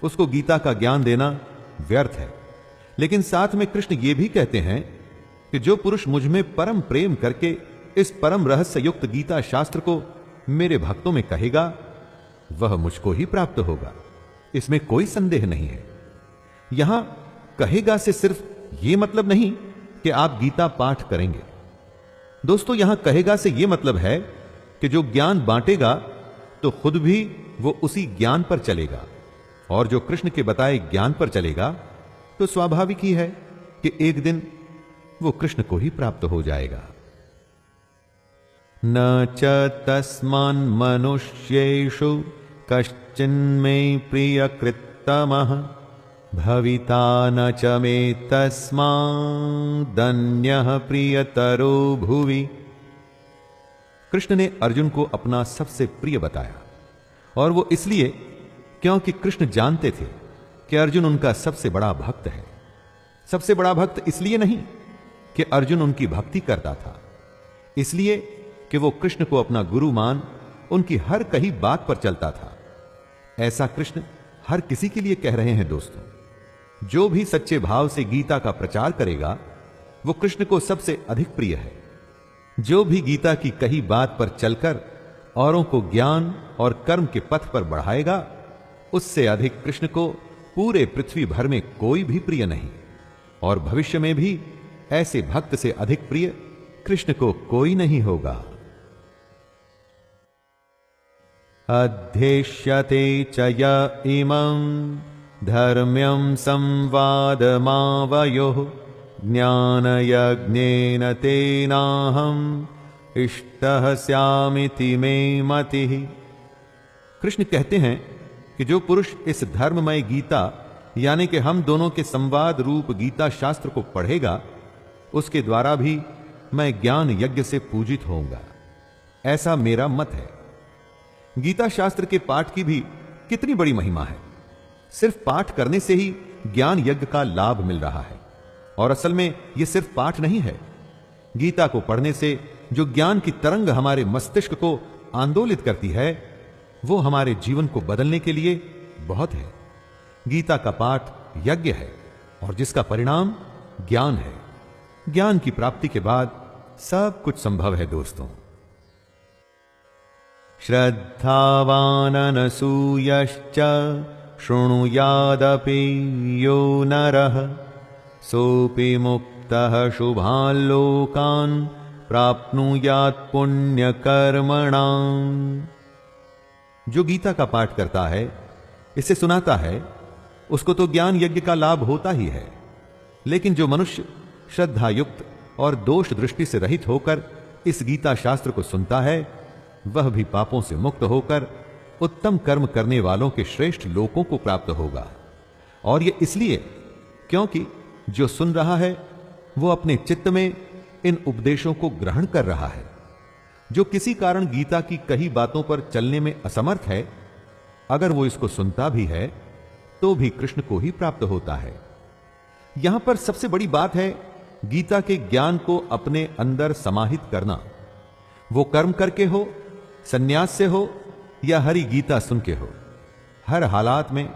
उसको गीता का ज्ञान देना व्यर्थ है। लेकिन साथ में कृष्ण ये भी कहते हैं कि जो पुरुष मुझ में परम प्रेम करके इस परम रहस्य युक्त गीता शास्त्र को मेरे भक्तों में कहेगा वह मुझको ही प्राप्त होगा। इसमें कोई संदेह नहीं है। यहां कहेगा से सिर्फ यह मतलब नहीं कि आप गीता पाठ करेंगे। दोस्तों, यहां कहेगा से यह मतलब है कि जो ज्ञान बांटेगा तो खुद भी वो उसी ज्ञान पर चलेगा, और जो कृष्ण के बताए ज्ञान पर चलेगा तो स्वाभाविक ही है कि एक दिन वो कृष्ण को ही प्राप्त हो जाएगा। न च तस्मान् मनुष्येषु कश्चिन्मे प्रियकृत्तमः भविता न च मे तस्मादन्यः प्रियतरो भुवि। कृष्ण ने अर्जुन को अपना सबसे प्रिय बताया, और वो इसलिए क्योंकि कृष्ण जानते थे कि अर्जुन उनका सबसे बड़ा भक्त है। सबसे बड़ा भक्त इसलिए नहीं कि अर्जुन उनकी भक्ति करता था, इसलिए कि वो कृष्ण को अपना गुरु मान उनकी हर कही बात पर चलता था। ऐसा कृष्ण हर किसी के लिए कह रहे हैं दोस्तों। जो भी सच्चे भाव से गीता का प्रचार करेगा वो कृष्ण को सबसे अधिक प्रिय है। जो भी गीता की कही बात पर चलकर औरों को ज्ञान और कर्म के पथ पर बढ़ाएगा उससे अधिक कृष्ण को पूरे पृथ्वी भर में कोई भी प्रिय नहीं, और भविष्य में भी ऐसे भक्त से अधिक प्रिय कृष्ण को कोई नहीं होगा। अध्येष्यते च य इमं धर्म्यं संवादमावयोः ज्ञानयज्ञेन तेनाहम् इष्टः स्यामिति मे मतिः। कृष्ण कहते हैं कि जो पुरुष इस धर्ममय गीता यानी कि हम दोनों के संवाद रूप गीता शास्त्र को पढ़ेगा उसके द्वारा भी मैं ज्ञान यज्ञ से पूजित होऊंगा, ऐसा मेरा मत है। गीता शास्त्र के पाठ की भी कितनी बड़ी महिमा है। सिर्फ पाठ करने से ही ज्ञान यज्ञ का लाभ मिल रहा है, और असल में यह सिर्फ पाठ नहीं है। गीता को पढ़ने से जो ज्ञान की तरंग हमारे मस्तिष्क को आंदोलित करती है वो हमारे जीवन को बदलने के लिए बहुत है। गीता का पाठ यज्ञ है, और जिसका परिणाम ज्ञान है। ज्ञान की प्राप्ति के बाद सब कुछ संभव है दोस्तों। श्रद्धावाननसूयश्च शृणुयादपि यो नरः सोऽपि मुक्तः शुभान् लोकान् प्राप्नुयात् पुण्यकर्मणाम्। जो गीता का पाठ करता है, इसे सुनाता है, उसको तो ज्ञान यज्ञ का लाभ होता ही है। लेकिन जो मनुष्य श्रद्धा युक्त और दोष दृष्टि से रहित होकर इस गीता शास्त्र को सुनता है वह भी पापों से मुक्त होकर उत्तम कर्म करने वालों के श्रेष्ठ लोकों को प्राप्त होगा। और यह इसलिए क्योंकि जो सुन रहा है वो अपने चित्त में इन उपदेशों को ग्रहण कर रहा है। जो किसी कारण गीता की कही बातों पर चलने में असमर्थ है, अगर वो इसको सुनता भी है तो भी कृष्ण को ही प्राप्त होता है। यहां पर सबसे बड़ी बात है गीता के ज्ञान को अपने अंदर समाहित करना। वो कर्म करके हो, सन्यास से हो या हरि गीता सुन के हो, हर हालात में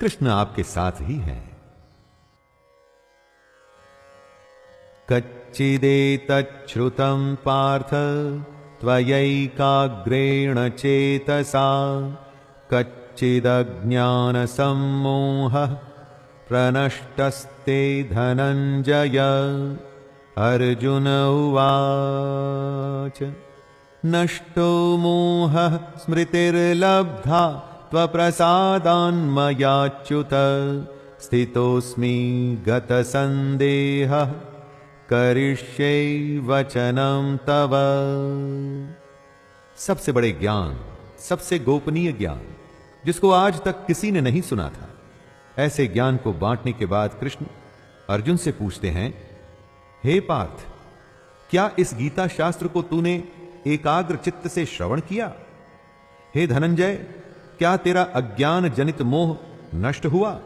कृष्ण आपके साथ ही हैं। कच्चिदेतच्छ्रुतं पार्थ त्वयैकाग्रेण चेतसा कच्चिदज्ञानसम्मोहः प्रनष्टस्ते धनञ्जय। अर्जुन उवाच नष्टो मोहः स्मृतिर्लब्धा त्वप्रसादान्मयाच्युत स्थितोऽस्मि गतसन्देहः करिष्ये वचनं तव। सबसे बड़े ज्ञान, सबसे गोपनीय ज्ञान, जिसको आज तक किसी ने नहीं सुना था, ऐसे ज्ञान को बांटने के बाद कृष्ण अर्जुन से पूछते हैं, हे पार्थ, क्या इस गीता शास्त्र को तूने एकाग्र चित्त से श्रवण किया? हे धनंजय, क्या तेरा अज्ञान जनित मोह नष्ट हुआ?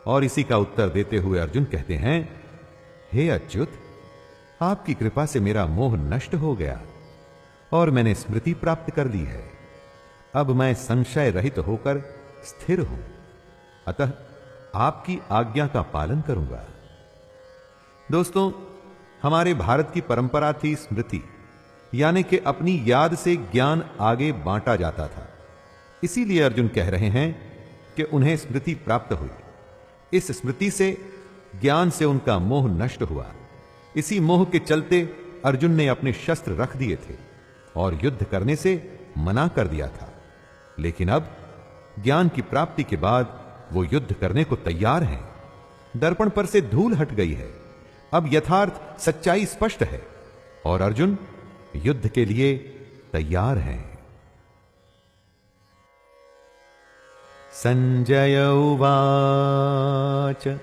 और इसी का उत्तर देते हुए अर्जुन कहते हैं, हे अच्युत, आपकी कृपा से मेरा मोह नष्ट हो गया और मैंने स्मृति प्राप्त कर ली है। अब मैं संशय रहित होकर स्थिर हूं, अतः आपकी आज्ञा का पालन करूंगा। दोस्तों, हमारे भारत की परंपरा थी स्मृति, यानी कि अपनी याद से ज्ञान आगे बांटा जाता था। इसीलिए अर्जुन कह रहे हैं कि उन्हें स्मृति प्राप्त हुई। इस स्मृति से, ज्ञान से उनका मोह नष्ट हुआ। इसी मोह के चलते अर्जुन ने अपने शस्त्र रख दिए थे और युद्ध करने से मना कर दिया था। लेकिन अब ज्ञान की प्राप्ति के बाद वो युद्ध करने को तैयार हैं। दर्पण पर से धूल हट गई है। अब यथार्थ सच्चाई स्पष्ट है और अर्जुन युद्ध के लिए तैयार हैं। संजय उवाच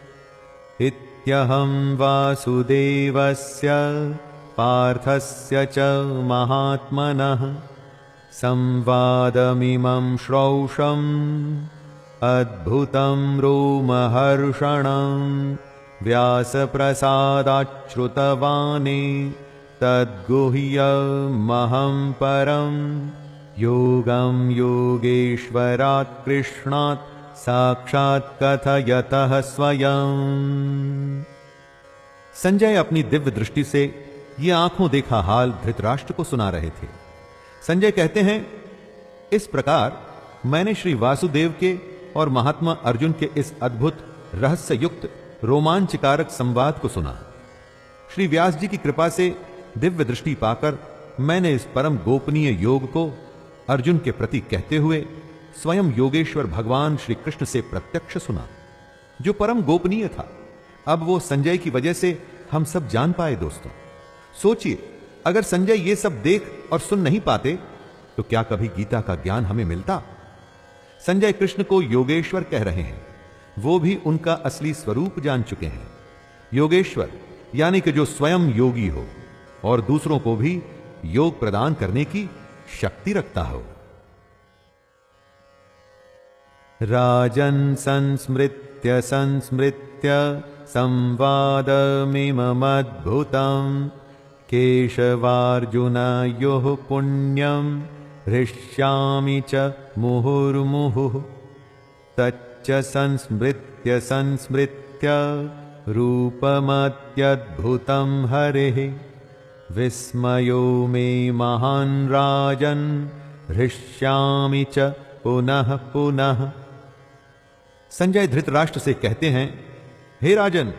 इत्यहं वासुदेवस्य पार्थस्य च महात्मनः संवादमिमं श्रौषम् अद्भुतं रोमहर्षणं व्यासप्रसादाच्छ्रुतवानि तद्गुह्यमहं परं योगं योगेश्वरात् कृष्णात् साक्षात् कथयतः स्वयं। संजय अपनी दिव्य दृष्टि से ये आंखों देखा हाल धृतराष्ट्र को सुना रहे थे। संजय कहते हैं, इस प्रकार मैंने श्री वासुदेव के और महात्मा अर्जुन के इस अद्भुत रहस्य युक्त रोमांचकारक संवाद को सुना। श्री व्यास जी की कृपा से दिव्य दृष्टि पाकर मैंने इस परम गोपनीय योग को अर्जुन के प्रति कहते हुए स्वयं योगेश्वर भगवान श्री कृष्ण से प्रत्यक्ष सुना, जो परम गोपनीय था। अब वो संजय की वजह से हम सब जान पाए। दोस्तों सोचिए, अगर संजय ये सब देख और सुन नहीं पाते तो क्या कभी गीता का ज्ञान हमें मिलता? संजय कृष्ण को योगेश्वर कह रहे हैं, वो भी उनका असली स्वरूप जान चुके हैं। योगेश्वर यानी कि जो स्वयं योगी हो और दूसरों को भी योग प्रदान करने की शक्ति रखता हो। राजन् संस्मृत्य संस्मृत्य संवादमिममद्भुतं केशवार्जुनयोः पुण्यं हृष्यामि च मुहुर्मुहुः तच्च संस्मृत्य संस्मृत्य रूपमत्यद्भुतं हरेः विस्मयो मे महान् राजन् हृष्यामि च पुनः पुनः। संजय धृतराष्ट्र से कहते हैं, हे राजन,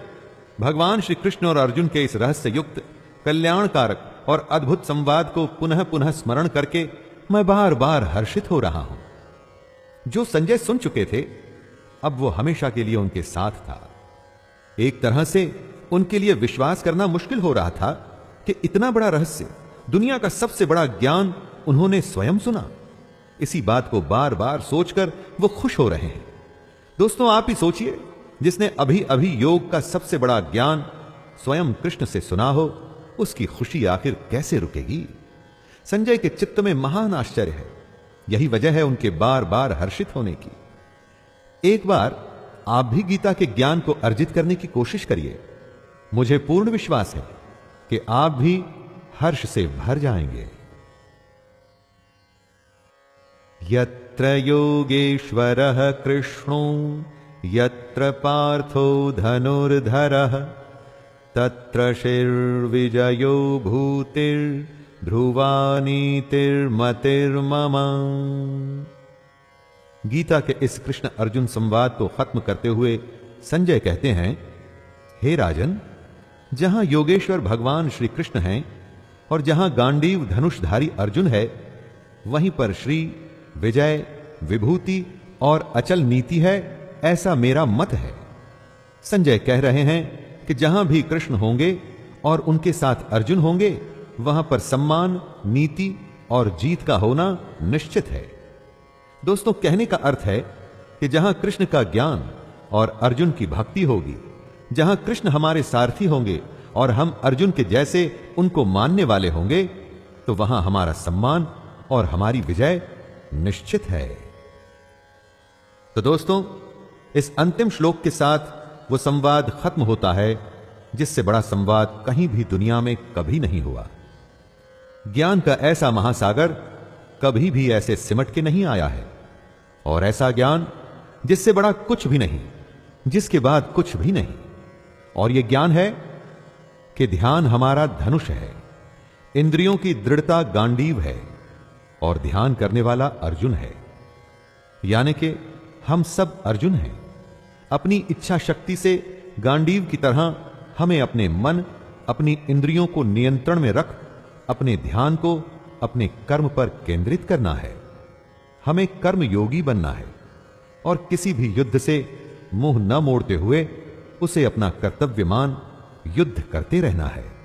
भगवान श्री कृष्ण और अर्जुन के इस रहस्य युक्त कल्याणकारक और अद्भुत संवाद को पुनः पुनः स्मरण करके मैं बार बार हर्षित हो रहा हूं। जो संजय सुन चुके थे, अब वो हमेशा के लिए उनके साथ था। एक तरह से उनके लिए विश्वास करना मुश्किल हो रहा था कि इतना बड़ा रहस्य, दुनिया का सबसे बड़ा ज्ञान उन्होंने स्वयं सुना। इसी बात को बार बार सोचकर वो खुश हो रहे हैं। दोस्तों आप ही सोचिए, जिसने अभी अभी योग का सबसे बड़ा ज्ञान स्वयं कृष्ण से सुना हो, उसकी खुशी आखिर कैसे रुकेगी? संजय के चित्त में महान आश्चर्य है। यही वजह है उनके बार बार हर्षित होने की। एक बार आप भी गीता के ज्ञान को अर्जित करने की कोशिश करिए। मुझे पूर्ण विश्वास है कि आप भी हर्ष से भर जाएंगे। यत्र योगेश्वरः कृष्णो यत्र पार्थो धनुर्धरः तत्र शिर्विजयो भूतिर्ध्रुवा नीतिर्मतिर्मम। गीता के इस कृष्ण अर्जुन संवाद को खत्म करते हुए संजय कहते हैं, हे राजन, जहां योगेश्वर भगवान श्री कृष्ण हैं और जहां गांडीव धनुषधारी अर्जुन है, वहीं पर श्री, विजय, विभूति और अचल नीति है, ऐसा मेरा मत है। संजय कह रहे हैं कि जहां भी कृष्ण होंगे और उनके साथ अर्जुन होंगे, वहां पर सम्मान, नीति और जीत का होना निश्चित है। दोस्तों, कहने का अर्थ है कि जहां कृष्ण का ज्ञान और अर्जुन की भक्ति होगी, जहां कृष्ण हमारे सारथी होंगे और हम अर्जुन के जैसे उनको मानने वाले होंगे, तो वहां हमारा सम्मान और हमारी विजय निश्चित है। तो दोस्तों, इस अंतिम श्लोक के साथ वो संवाद खत्म होता है जिससे बड़ा संवाद कहीं भी दुनिया में कभी नहीं हुआ। ज्ञान का ऐसा महासागर कभी भी ऐसे सिमट के नहीं आया है, और ऐसा ज्ञान जिससे बड़ा कुछ भी नहीं, जिसके बाद कुछ भी नहीं। और यह ज्ञान है कि ध्यान हमारा धनुष है, इंद्रियों की दृढ़ता गांडीव है और ध्यान करने वाला अर्जुन है। यानी कि हम सब अर्जुन हैं। अपनी इच्छा शक्ति से गांडीव की तरह हमें अपने मन, अपनी इंद्रियों को नियंत्रण में रख अपने ध्यान को अपने कर्म पर केंद्रित करना है। हमें कर्म योगी बनना है और किसी भी युद्ध से मुंह न मोड़ते हुए उसे अपना कर्तव्य मान युद्ध करते रहना है।